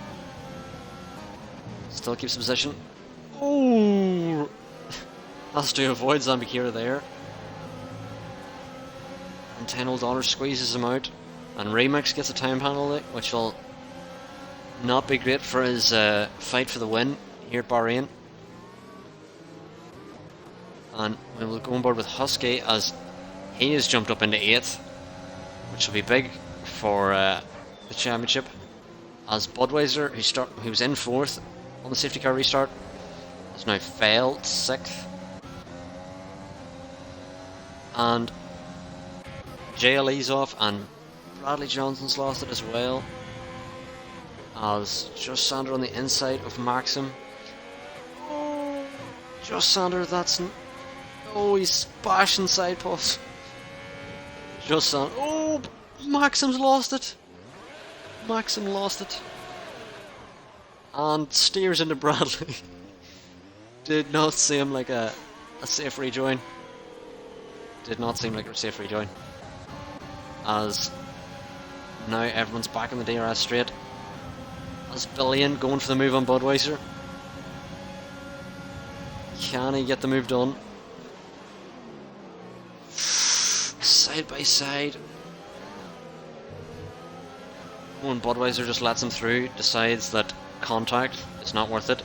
still keeps the position. Oh! Has to avoid Zambikira there. And $10 squeezes him out. And Remix gets a time penalty, which will not be great for his fight for the win here at Bahrain. And we will go on board with Husky as he has jumped up into 8th, which will be big for the championship. As Budweiser, who was in 4th on the safety car restart, has now failed 6th. And JLE's off, and Bradley Johnson's lost it as well. As Just Sander on the inside of Maxim. Oh, Just Sander, oh, he's bashing side post. Just Sander. Oh, Maxim's lost it. Maxim lost it. And steers into Bradley. Did not seem like a safe rejoin. Did not seem like a safe rejoin. As now everyone's back in the DRS straight. As Billion going for the move on Budweiser. Can he get the move done? Side by side. When Budweiser just lets him through, decides that contact is not worth it.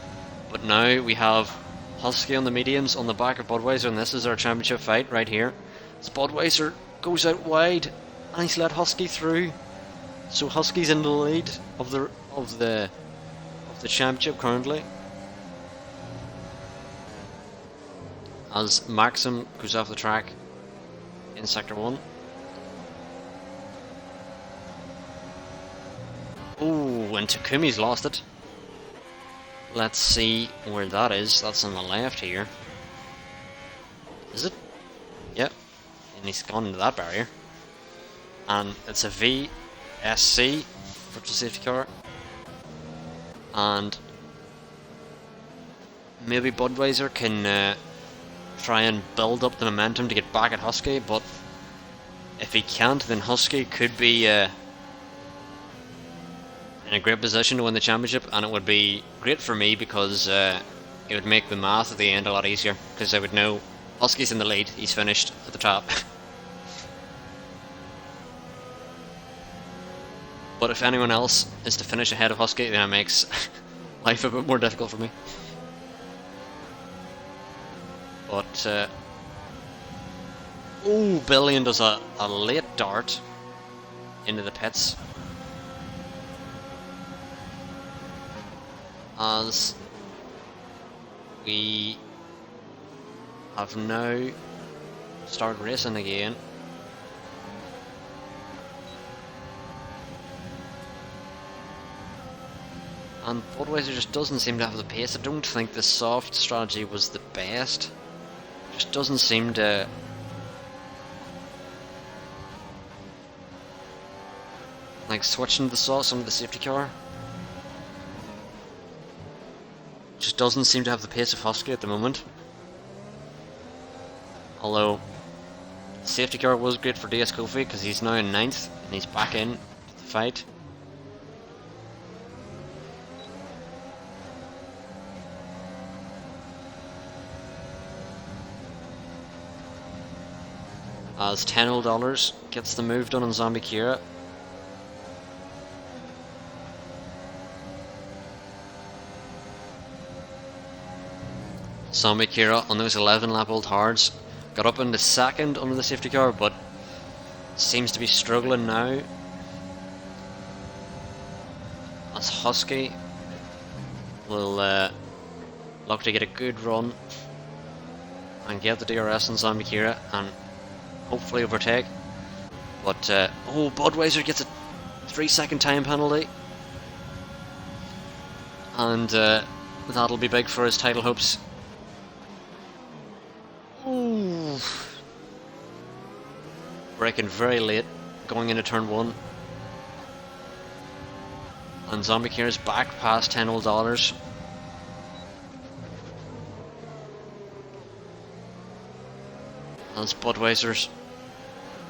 But now we have Husky on the mediums on the back of Budweiser, and this is our championship fight right here. As Budweiser goes out wide, and he's let Husky through. So Husky's in the lead of the championship currently. As Maxim goes off the track in Sector 1. Oh, and Takumi's lost it. Let's see where that is. That's on the left here. Is it? Yep. And he's gone into that barrier. And it's a VSC, virtual safety car. And maybe Budweiser can try and build up the momentum to get back at Husky, but if he can't, then Husky could be in a great position to win the championship, and it would be great for me because it would make the math at the end a lot easier, because I would know Husky's in the lead, he's finished at the top. But if anyone else is to finish ahead of Husky, then it makes life a bit more difficult for me. But, oh, Billion does a late dart into the pits. As we have now started racing again. And Budweiser just doesn't seem to have the pace. I don't think the soft strategy was the best. Just doesn't seem to... like switching to the soft under the safety car. Just doesn't seem to have the pace of Husky at the moment. Although, the safety car was great for DS Kofi because he's now in 9th and he's back in the fight. As $10 gets the move done on Zombie Kira. Zombie Kira on those 11 lap old hards got up into 2nd under the safety car, but seems to be struggling now. As Husky will look to get a good run and get the DRS on Zombie Kira and hopefully overtake. But oh, Budweiser gets a 3-second time penalty, and that'll be big for his title hopes. Ooh. Braking very late, going into turn 1. And Zombie Kira's back past $10. As Budweiser's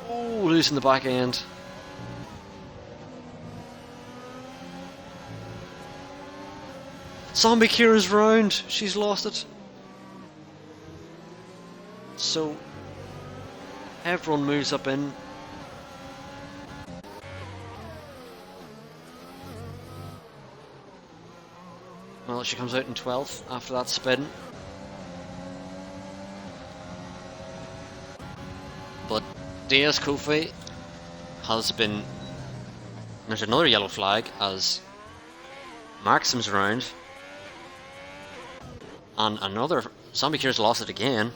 losing the back end. Zombie Kira's round. She's lost it. So everyone moves up in. Well, she comes out in 12th after that spin. But DS Kofi has been... There's another yellow flag as Maxim's around. And another... Zombie Cure's lost it again.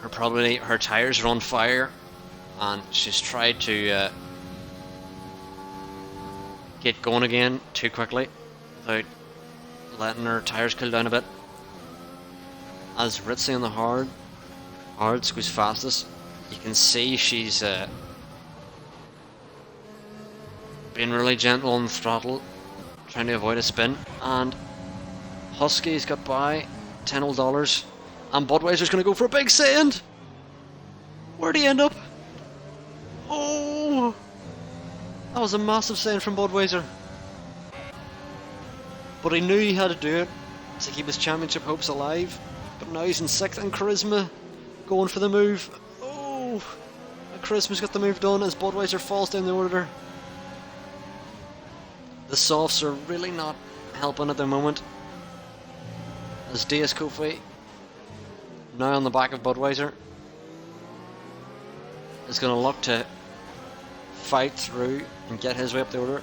Her tires are on fire. And she's tried to get going again too quickly without letting her tires cool down a bit. As Ritzy on the hard squeeze fastest, you can see she's being really gentle on the throttle, trying to avoid a spin. And Husky's got by $10, and Budweiser's going to go for a big send. Where'd he end up? Oh, that was a massive send from Budweiser. But he knew he had to do it to keep his championship hopes alive. But now he's in 6th, and Charisma going for the move. Oh, Charisma's got the move done as Budweiser falls down the order. The softs are really not helping at the moment. As DS Kofi, now on the back of Budweiser, is going to look to fight through and get his way up the order.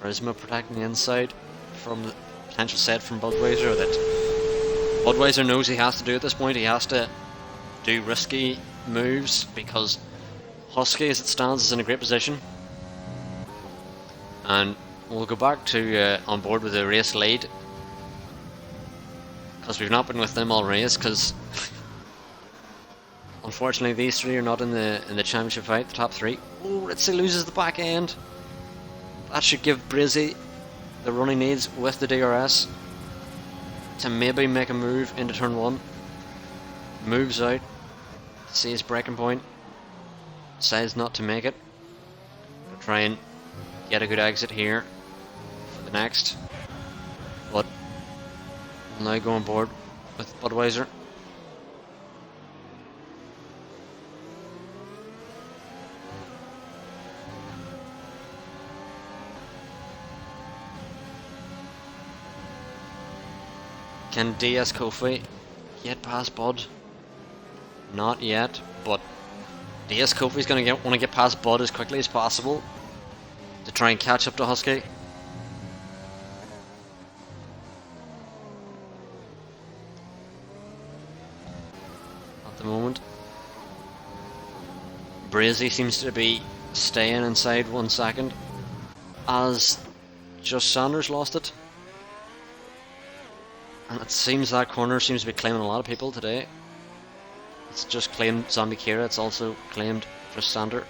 Charisma protecting the inside from the potential set from Budweiser that Budweiser knows he has to do at this point. He has to do risky moves because Husky, as it stands, is in a great position. And we'll go back to on board with the race lead, because we've not been with them all race, because unfortunately these three are not in the championship fight, the top three. Oh, Ritzy loses the back end. That should give Brizzy the run he needs with the DRS to maybe make a move into turn 1. Moves out to see his braking point, decides not to make it, but try and get a good exit here for the next. But we'll now go on board with Budweiser. Can DS Kofi get past Bud? Not yet, but DS Kofi's going to want to get past Bud as quickly as possible to try and catch up to Husky. At the moment, Brazy seems to be staying inside 1 second as Just Sanders lost it. And it seems that corner seems to be claiming a lot of people today. It's just claimed Zombie Kira, it's also claimed Just Sander.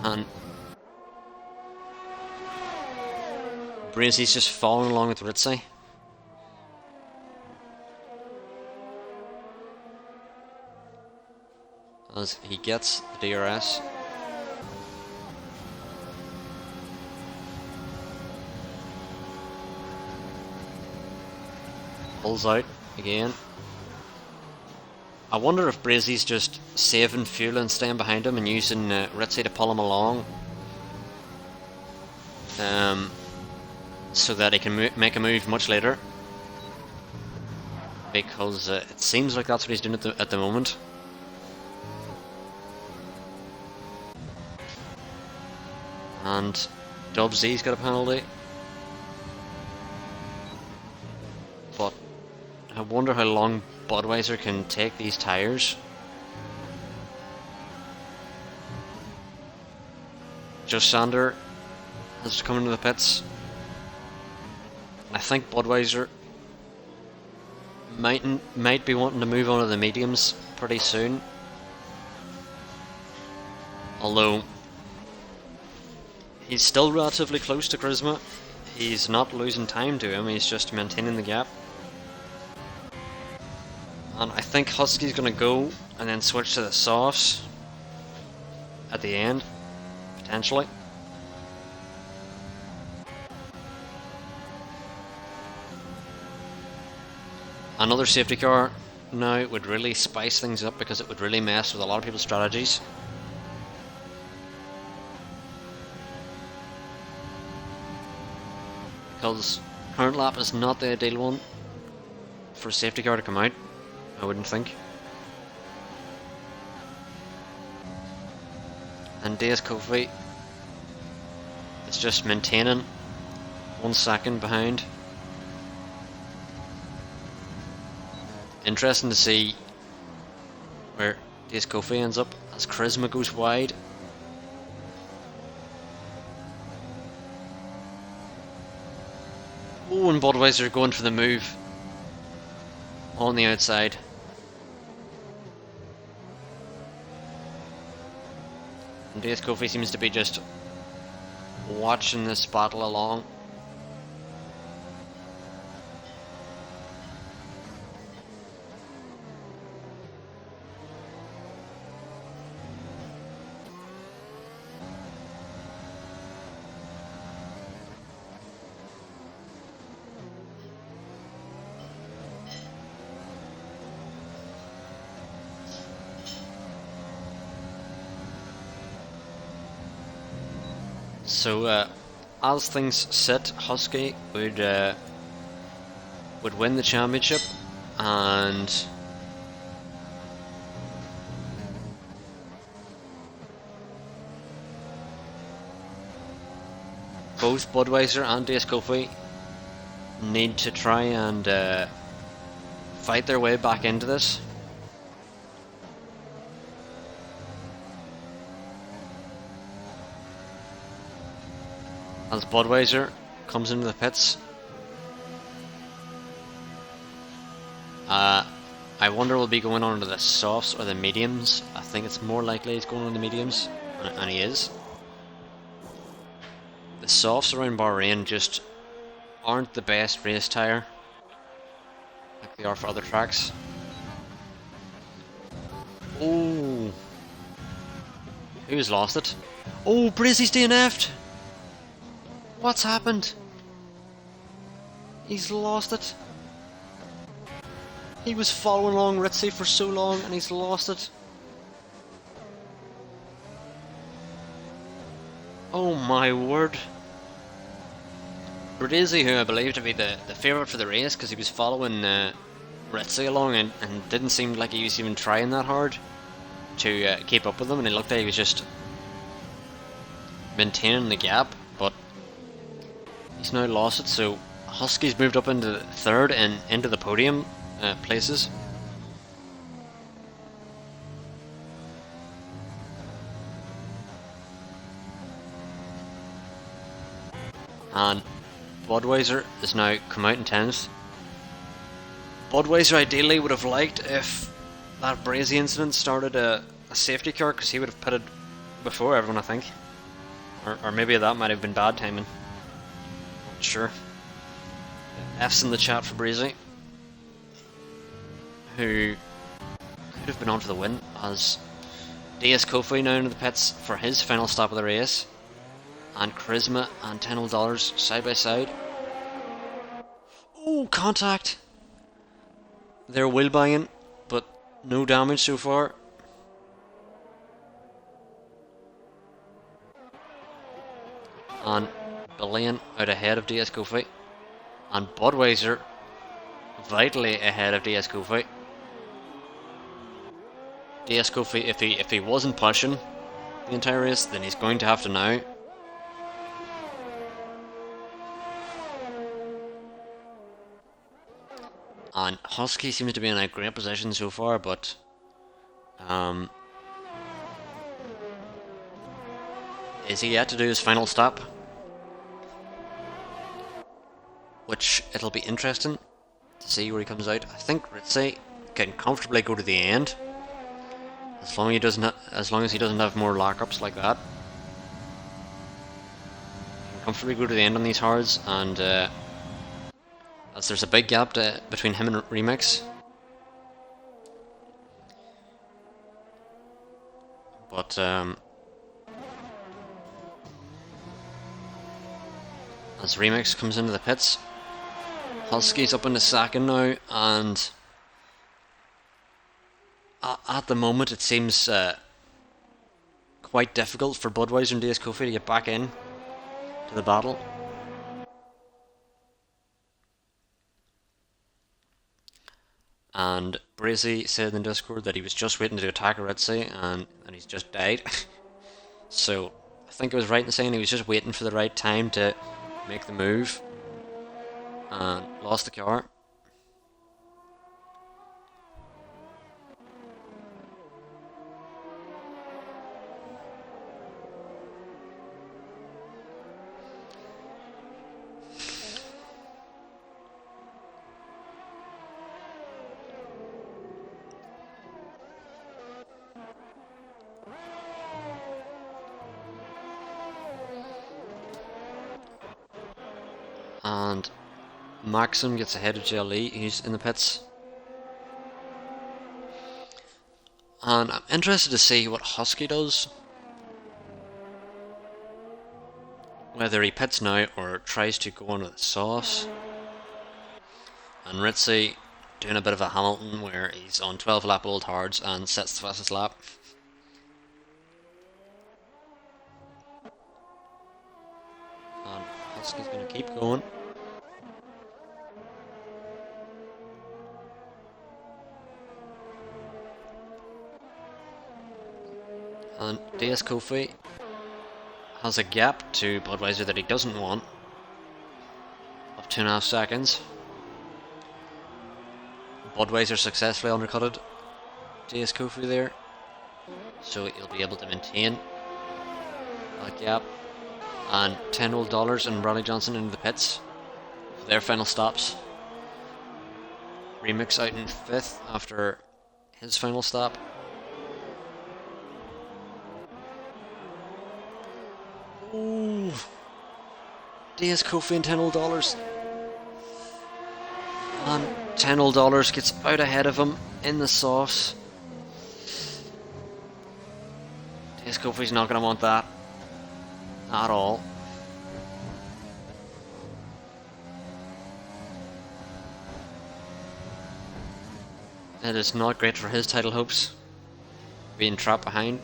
And Brazy's just following along with Ritzy. As he gets the DRS. Pulls out again. I wonder if Brazy's just saving fuel and staying behind him and using Ritzy to pull him along, so that he can make a move much later. Because it seems like that's what he's doing at the moment. And Dub Z's got a penalty. But I wonder how long Budweiser can take these tyres. Just Sander has come into the pits. I think Budweiser might be wanting to move on to the mediums pretty soon. Although he's still relatively close to Charisma. He's not losing time to him, he's just maintaining the gap. And I think Husky's going to go and then switch to the softs at the end, potentially. Another safety car now would really spice things up because it would really mess with a lot of people's strategies. Because current lap is not the ideal one for a safety car to come out, I wouldn't think. And Days Kofi is just maintaining 1 second behind. Interesting to see where Days Kofi ends up as Charisma goes wide. Oh, and Budweiser going for the move on the outside. And Days Kofi seems to be just watching this battle along. So, as things sit, Husky would win the championship, and both Budweiser and Days Kofi need to try and fight their way back into this. As Budweiser comes into the pits. I wonder will he be going on to the softs or the mediums. I think it's more likely he's going on the mediums, and he is. The softs around Bahrain just aren't the best race tyre like they are for other tracks. Oh, who's lost it? Oh, Brizzy's DNF'd. What's happened? He's lost it. He was following along Ritzy for so long and he's lost it. Oh my word. Brizzy, who I believe to be the favourite for the race because he was following Ritzy along and didn't seem like he was even trying that hard to keep up with him, and it looked like he was just maintaining the gap, but he's now lost it, so Husky's moved up into third and into the podium places. And Budweiser is now come out in 10th. Budweiser ideally would have liked if that Brazy incident started a safety car, because he would have pitted before everyone, I think. Or maybe that might have been bad timing. Not sure. F's in the chat for Brazy, who could have been on for the win, as DS Kofi now into the pits for his final stop of the race, and Charisma and $10 side by side. Oh, contact! They're wheel banging, but no damage so far. And Billion out ahead of DS Kofi, and Budweiser vitally ahead of DS Kofi. DS Kofi, if he wasn't pushing the entire race, then he's going to have to now. And Husky seems to be in a great position so far, but is he yet to do his final stop? Which it'll be interesting to see where he comes out. I think Ritzy can comfortably go to the end, as long as he doesn't have more lockups like that. He can comfortably go to the end on these hards, and as there's a big gap between him and Remix. But as Remix comes into the pits, Husky's up in the second now, and at the moment it seems quite difficult for Budweiser and DS Kofi to get back in to the battle. And Brazy said in Discord that he was just waiting to attack Ritzy and he's just died. So I think I was right in saying he was just waiting for the right time to make the move and lost the car. And Maxim gets ahead of JLE, who's in the pits. And I'm interested to see what Husky does. Whether he pits now or tries to go on with the sauce. And Ritzy doing a bit of a Hamilton where he's on 12 lap old hards and sets the fastest lap. And Husky's going to keep going. And DS Kofi has a gap to Budweiser that he doesn't want of 2.5 seconds. Budweiser successfully undercutted DS Kofi there, so he'll be able to maintain that gap. And $10 old and Bradley Johnson into the pits for their final stops. Remix out in 5th after his final stop. Ooh. DS Kofi and $10 old. And $10 old gets out ahead of him in the sauce. DS Kofi's not going to want that at all. It is not great for his title hopes, being trapped behind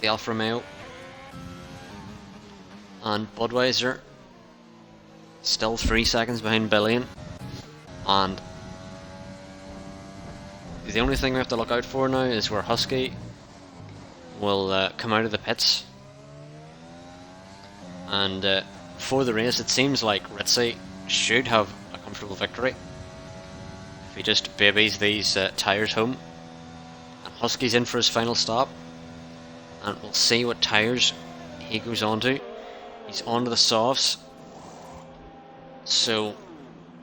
the Alfa Romeo. And Budweiser still 3 seconds behind Billion. And the only thing we have to look out for now is where Husky will come out of the pits. And for the race, it seems like Ritzy should have a comfortable victory if he just babies these tyres home. And Husky's in for his final stop, and we'll see what tyres he goes on to. He's onto the softs, so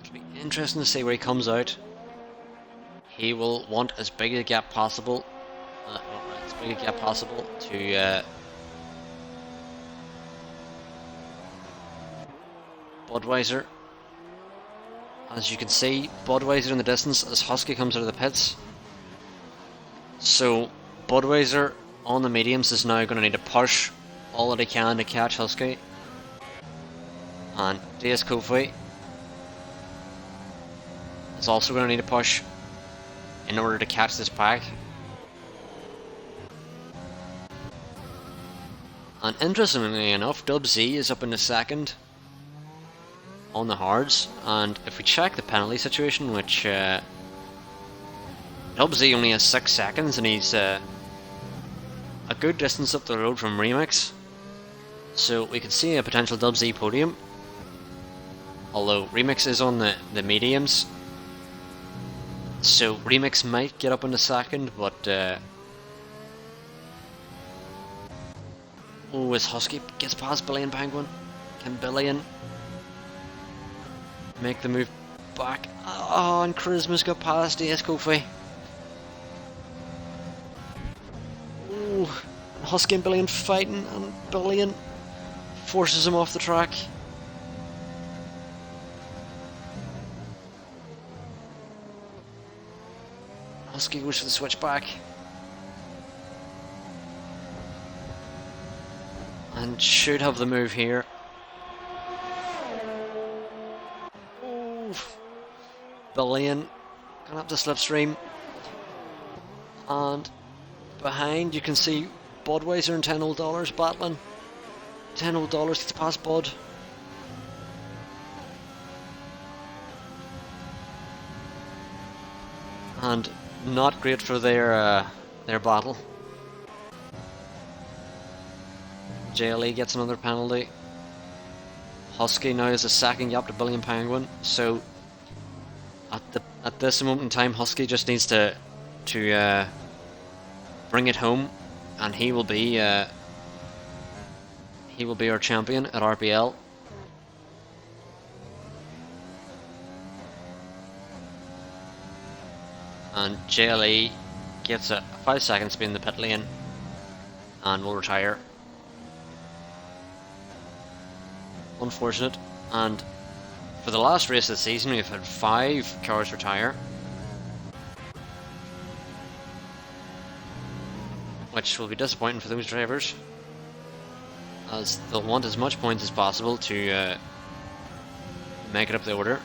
it'll be interesting to see where he comes out. He will want as big a gap possible, to Budweiser. As you can see, Budweiser in the distance as Husky comes out of the pits. So Budweiser on the mediums is now going to need to push all that he can to catch Husky. And DS Kofi is also going to need to push in order to catch this pack. And interestingly enough, Dub Z is up in the second on the hards, and if we check the penalty situation, which Dub Z only has 6 seconds and he's a good distance up the road from Remix, so we could see a potential Dub Z podium, although Remix is on the mediums, so Remix might get up in the second, but oh, as Husky gets past Billion Penguin, can Billion make the move back? Oh, and Charisma's got past DS Kofi. Ooh, Husky and Billion fighting, and Billion forces him off the track. Husky goes for the switchback. And should have the move here. Ooh. Billion going up the slipstream. And behind you can see Budweiser and $10 battling. $10 gets past Bud. And not great for their battle. JLE gets another penalty. Husky now is a second gap to Billion Penguin. So at this moment in time, Husky just needs to bring it home, and he will be our champion at RPL. And JLE gets a 5 second spin in the pit lane and will retire. Unfortunate. And for the last race of the season, we've had 5 cars retire, which will be disappointing for those drivers, as they'll want as much points as possible to make it up the order.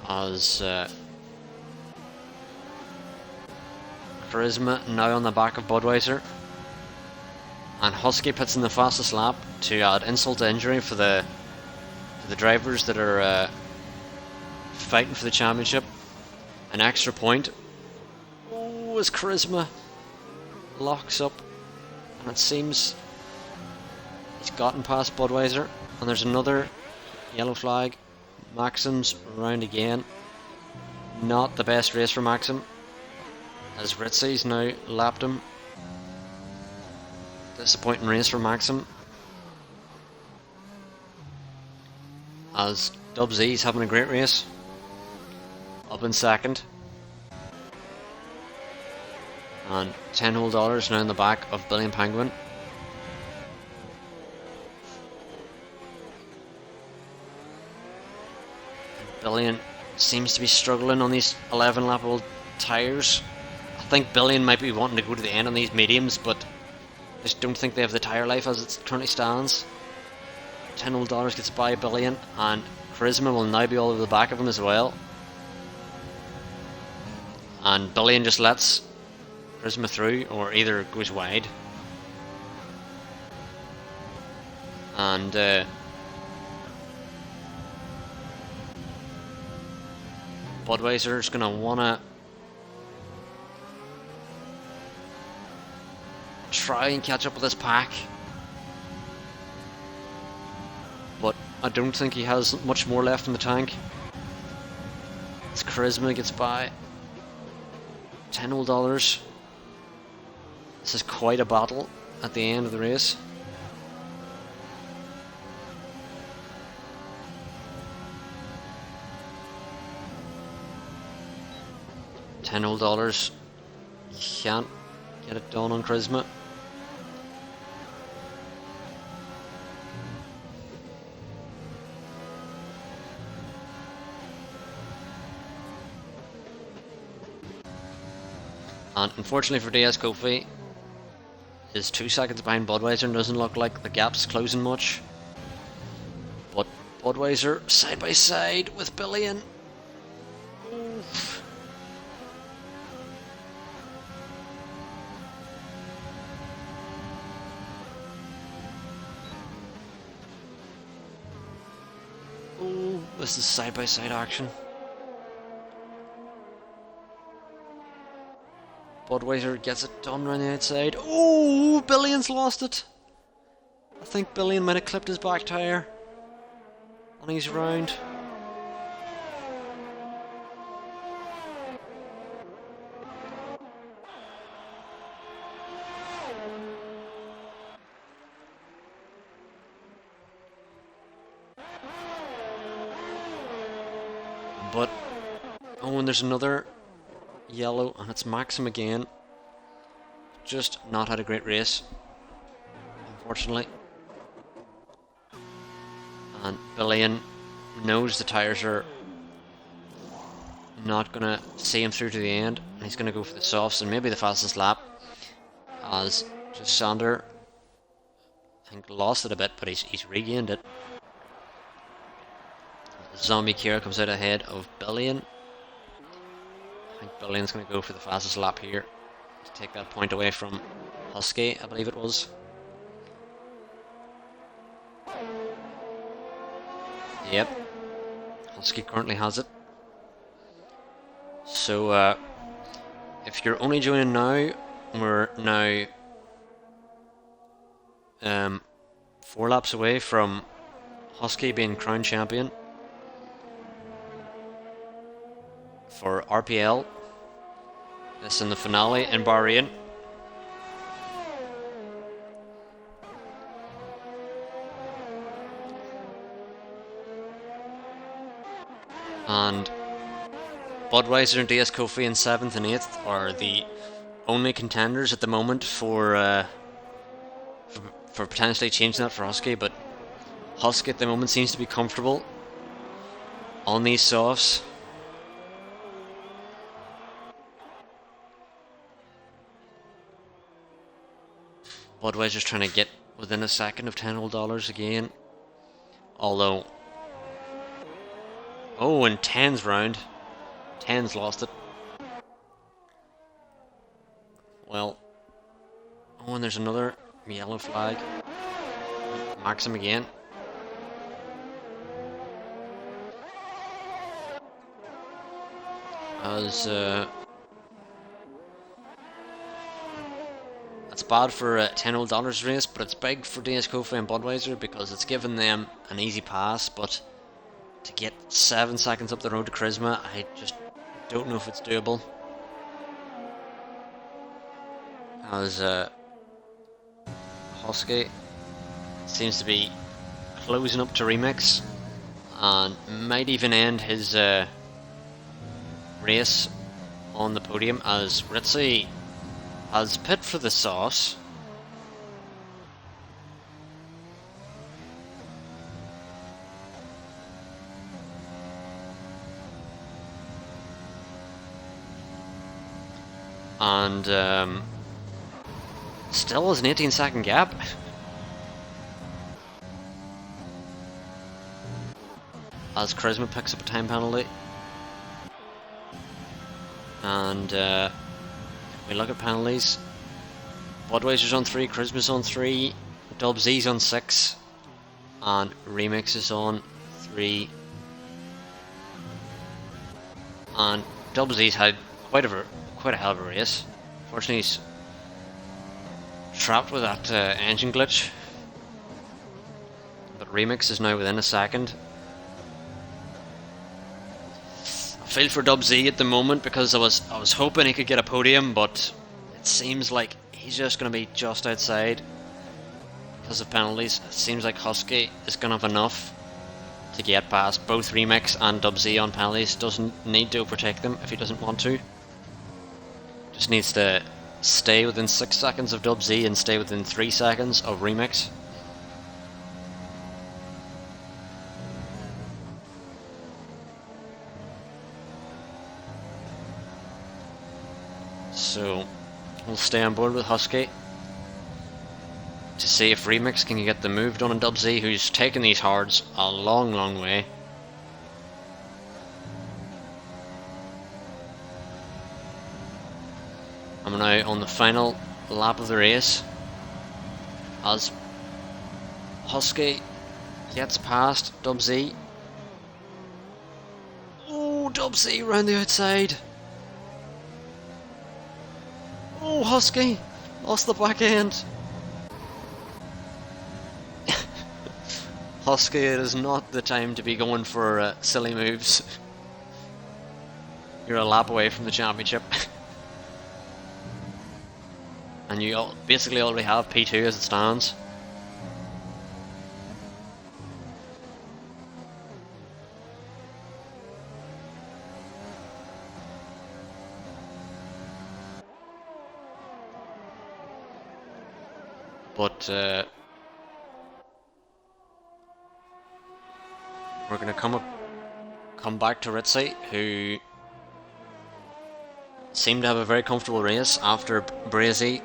As Charisma now on the back of Budweiser, and Husky puts in the fastest lap to add insult to injury for the drivers that are fighting for the championship. An extra point. Oh, as Charisma locks up, and it seems he's gotten past Budweiser, and there's another yellow flag. Maxim's round again. Not the best race for Maxim, as Ritzy's now lapped him. Disappointing race for Maxim, as Dubsy's having a great race, up in second. And $10 now in the back of Billion Penguin. Billion seems to be struggling on these 11 lappable tyres. I think Billion might be wanting to go to the end on these mediums, but I just don't think they have the tyre life as it currently stands. $10 gets by Billion, and Charisma will now be all over the back of him as well. And Billion just lets Charisma through, or either goes wide. And Budweiser's going to want to try and catch up with this pack, but I don't think he has much more left in the tank. As Charisma gets by $10. This is quite a battle at the end of the race. $10 can't get it done on Charisma. And unfortunately for DS Kofi, is 2 seconds behind Budweiser and doesn't look like the gap's closing much. But Budweiser side by side with Billion. Oof. Ooh, this is side by side action. Budweiser gets it done around the outside. Oh, Billion's lost it. I think Billion might have clipped his back tyre on his round. But, oh, and there's another yellow, and it's Maxim again. Just not had a great race, unfortunately. And Billion knows the tyres are not going to see him through to the end, and he's going to go for the softs and maybe the fastest lap, as just Sander, I think, lost it a bit, but he's regained it. Zombie Kira comes out ahead of Billion. I think Billion's going to go for the fastest lap here to take that point away from Husky, I believe it was. Yep, Husky currently has it. So, if you're only joining now, we're now 4 laps away from Husky being crowned champion for RPL. This in the finale in Bahrain. And Budweiser and DS Kofi in 7th and 8th are the only contenders at the moment for potentially changing that for Husky, but Husky at the moment seems to be comfortable on these softs. Budweiser's trying to get within a second of $10 again. Although, oh, and 10's round. 10's lost it. Well, oh, and there's another yellow flag. Marks him again. As that's bad for a $10 race, but it's big for DS Kofi and Budweiser because it's given them an easy pass. But to get 7 seconds up the road to Charisma, I just don't know if it's doable. As Husky seems to be closing up to Remix and might even end his race on the podium, as Ritzy has pit for the sauce. And still is an 18-second gap. As Charisma picks up a time penalty. And we look at penalties. Budweiser's on 3, Charisma's on 3, Dubsy's on 6, and Remix is on 3. And Dubsy's had quite a hell of a race. Unfortunately, he's trapped with that engine glitch. But Remix is now within a second. I feel for Dubsy at the moment because I was hoping he could get a podium, but it seems like he's just going to be just outside because of penalties. It seems like Husky is going to have enough to get past both Remix and Dubsy on penalties. Doesn't need to overtake them if he doesn't want to. Just needs to stay within 6 seconds of Dubsy and stay within 3 seconds of Remix. So we'll stay on board with Husky to see if Remix can get the move done on Dubsy, who's taken these hards a long way. I'm now on the final lap of the race as Husky gets past Dubsy. Oh, Dubsy round the outside. Oh, Husky lost the back end. Husky, it is not the time to be going for silly moves. You're a lap away from the championship. And you basically already have P2 as it stands. But we're going to come back to Ritzy, who seemed to have a very comfortable race after Brazy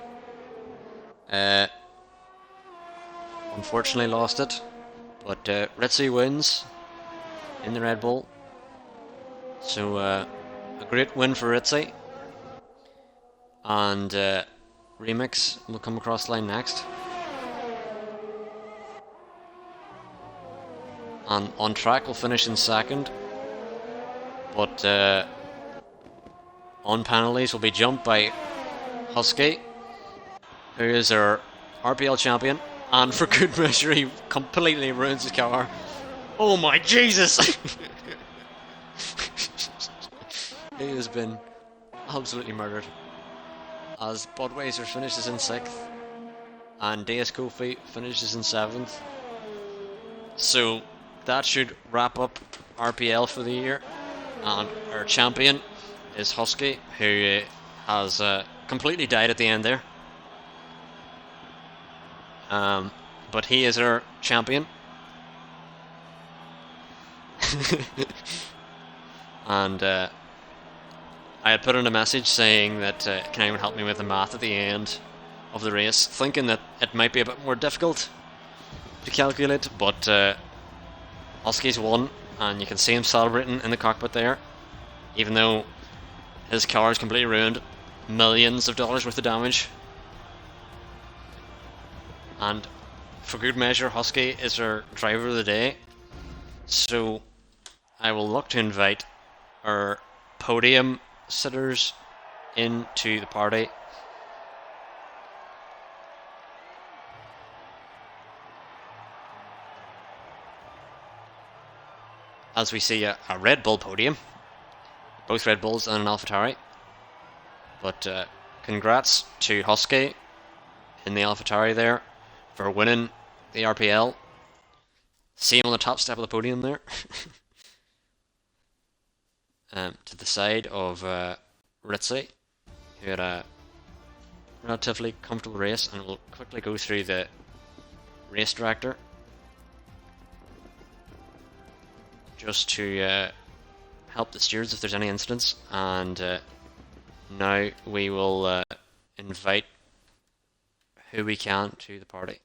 unfortunately lost it. But Ritzy wins in the Red Bull. So a great win for Ritzy. And Remix will come across the line next. And On Track will finish in second. But on penalties will be jumped by Husky, who is our RPL champion. And for good measure, he completely ruins his car. Oh my Jesus! He has been absolutely murdered. As Budweiser finishes in 6th and DS Kofi finishes in 7th. So that should wrap up RPL for the year. And our champion is Husky, who has completely died at the end there. But he is our champion. And I had put in a message saying that can anyone help me with the math at the end of the race, thinking that it might be a bit more difficult to calculate, but Husky's won, and you can see him celebrating in the cockpit there, even though his car is completely ruined, millions of dollars worth of damage. And for good measure, Husky is our driver of the day, so I will look to invite our podium sitters into the party. As we see a Red Bull podium, both Red Bulls and an AlphaTauri. But congrats to Husky in the AlphaTauri there for winning the RPL. See him on the top step of the podium there. To the side of Ritzy, who had a relatively comfortable race, and we'll quickly go through the race director just to help the stewards if there's any incidents. And now we will invite who we can to the party.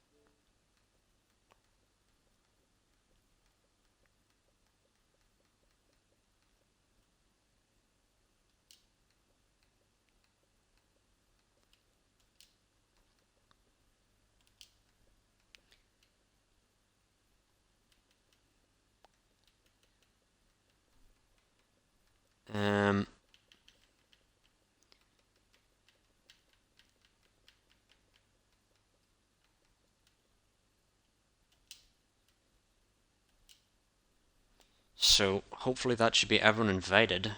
So hopefully that should be everyone invited,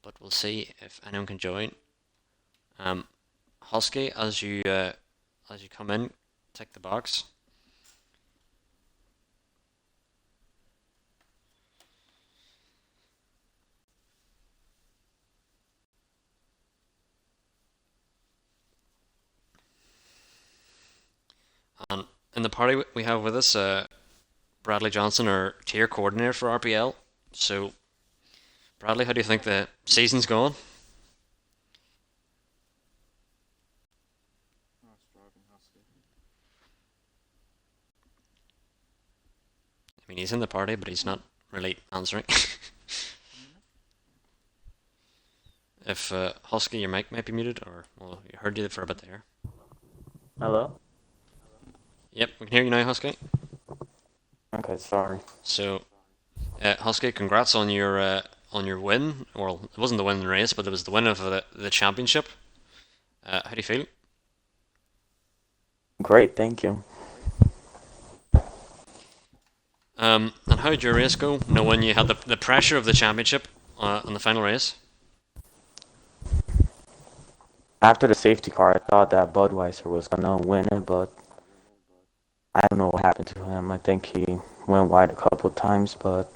but we'll see if anyone can join. Husky, as you come in, tick the box. And in the party we have with us Bradley Johnson, our tier coordinator for RPL. So, Bradley, how do you think the season's going? I mean, he's in the party, but he's not really answering. If Husky, your mic might be muted, or well, you heard you for a bit there. Hello? Yep, we can hear you now, Husky. Okay, sorry. So, Husky, congrats on your win. Well, it wasn't the win in the race, but it was the win of the championship. How do you feel? Great, thank you. And how did your race go, knowing you had the pressure of the championship on the final race? After the safety car, I thought that Budweiser was gonna win it, but I don't know what happened to him. I think he went wide a couple times, but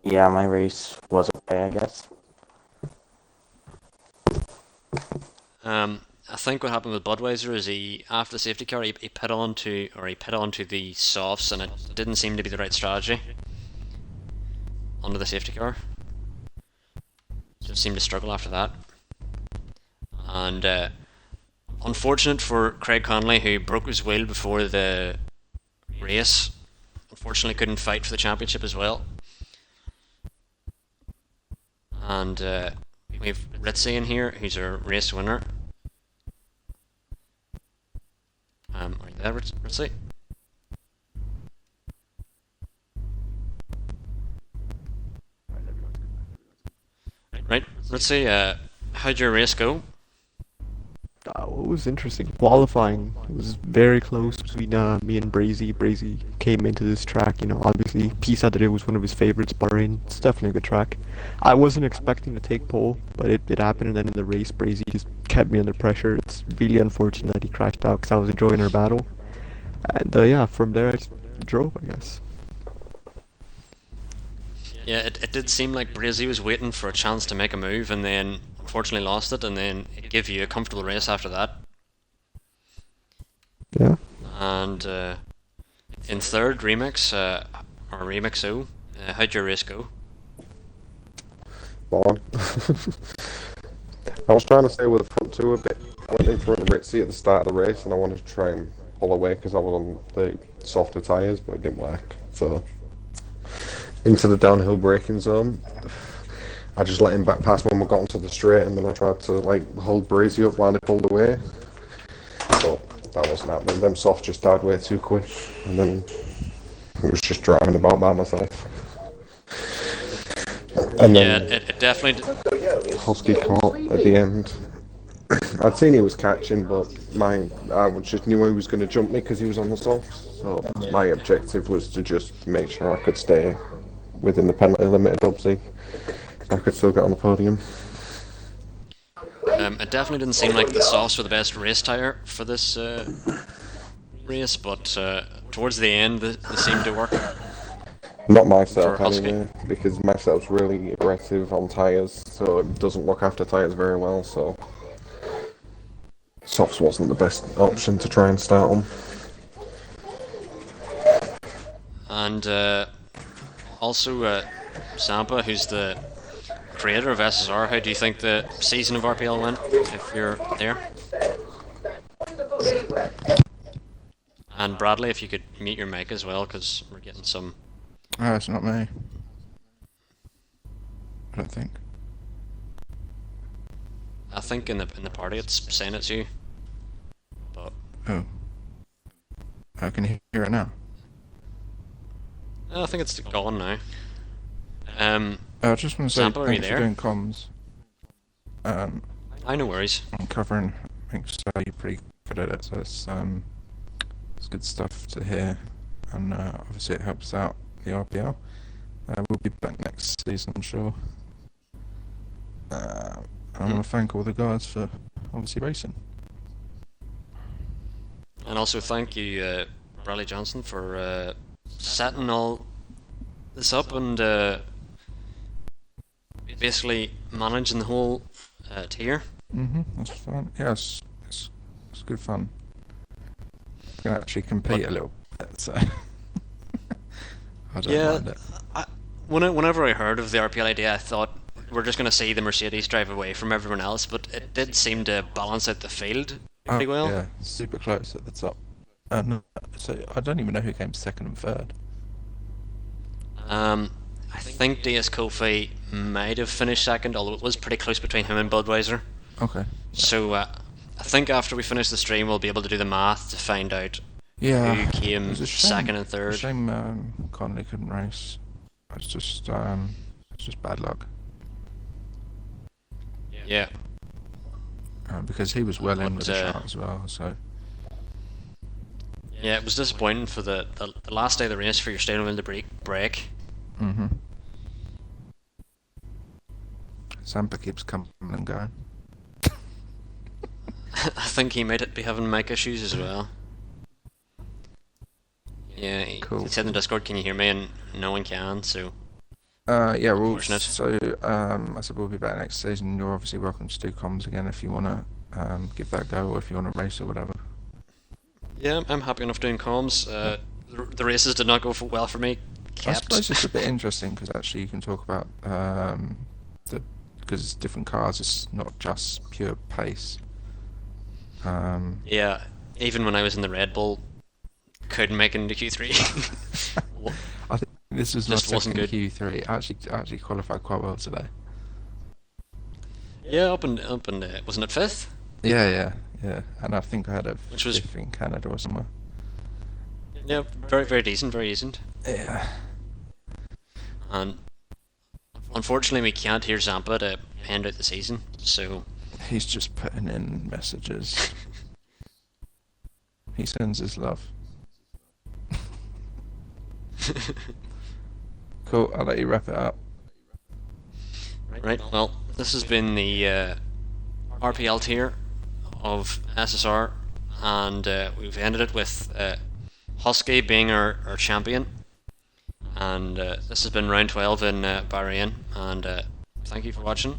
yeah, my race was okay, I guess. I think what happened with Budweiser is he, after the safety car, he pit onto the softs, and it didn't seem to be the right strategy onto the safety car. Just seemed to struggle after that. And unfortunate for Craig Connolly, who broke his wheel before the race. Unfortunately, couldn't fight for the championship as well. And we've Ritzy in here, who's our race winner. Are you there, Ritzy? Right, Ritzy, how'd your race go? It was interesting. Qualifying was very close between me and Brazy. Brazy came into this track, obviously Pisa today was one of his favorites, Bahrain. It's definitely a good track. I wasn't expecting to take pole, but it happened, and then in the race, Brazy just kept me under pressure. It's really unfortunate that he crashed out because I was enjoying our battle. And yeah, from there I just drove, I guess. Yeah, it did seem like Brazy was waiting for a chance to make a move, and then unfortunately lost it, and then it gave you a comfortable race after that. Yeah. And in third, Remix, or Remix O, how'd your race go? On. I was trying to stay with the front two a bit. I went in front of Ritzy at the start of the race, and I wanted to try and pull away because I was on the softer tyres, but it didn't work. So into the downhill braking zone, I just let him back past when we got onto the straight, and then I tried to hold Brazy up while he pulled away. But that wasn't happening. Them soft just died way too quick, and then I was just driving about by myself. And Yeah, then it definitely. Husky caught at the end. I'd seen he was catching, but I just knew he was going to jump me because he was on the softs. So my objective was to just make sure I could stay within the penalty limit at Dubsy. I could still get on the podium. It definitely didn't seem like the softs were the best race tyre for this race, but towards the end, they seemed to work. Not my For setup Husky. anyway, because my setup's really aggressive on tyres, so it doesn't look after tyres very well, so softs wasn't the best option to try and start on. And also, Zampa, who's the creator of SSR, how do you think the season of RPL went, if you're there? And Bradley, if you could mute your mic as well, because we're getting some... Oh, it's not me. I don't think. I think in the party it's saying it's you. But Oh. Oh, can you hear it now? I think it's gone now. I just want to say Sample, are you thanks for there? doing comms. I no worries. I'm covering. I think so you're pretty good at it, so it's good stuff to hear, and obviously it helps out the RPL. We'll be back next season, I'm sure. I want to thank all the guys for obviously racing. And also thank you, Bradley Johnson, for setting all this up and basically managing the whole tier. That's fun. Yeah, it's good fun. You can actually compete a little bit, so I don't Yeah, mind it. whenever I heard of the RPL idea, I thought we're just going to see the Mercedes drive away from everyone else, but it did seem to balance out the field pretty well. Yeah, super close at the top. No, so I don't even know who came second and third. I think DS Kofi might have finished second, although it was pretty close between him and Budweiser. Okay. So I think after we finish the stream, we'll be able to do the math to find out Yeah. who it came was a shame. second and A third. shame Connolly couldn't race. It's just bad luck. Yeah. Because he was well in with the But, shot as well. So Yeah, it was disappointing for the last day of the race for your steering wheel to break. Sampa keeps coming and going. I think he might be having mic issues as well. Yeah, he said in the Discord, "Can you hear me?" And no one can. So Yeah, well, Unfortunate. so I said we'll be back next season. You're obviously welcome to do comms again if you want to give that a go, or if you want to race or whatever. yeah, I'm happy enough doing comms. The races did not go well for me. I suppose it's a bit interesting because actually you can talk about because it's different cars. It's not just pure pace. Yeah, even when I was in the Red Bull, couldn't make it into Q3. I think this was my Just wasn't second good. Q3. I actually qualified quite well today. Yeah, up in wasn't it fifth? Yeah. And I think I had a Which was fifth in Canada or somewhere. yeah, very decent, very decent. Yeah. And unfortunately, we can't hear Zampa to end out the season, so He's just putting in messages. He sends his love. Cool, I'll let you wrap it up. right. Well, this has been the RPL tier of SSR, and we've ended it with Husky being our champion. And this has been round 12 in Bahrain, and thank you for watching.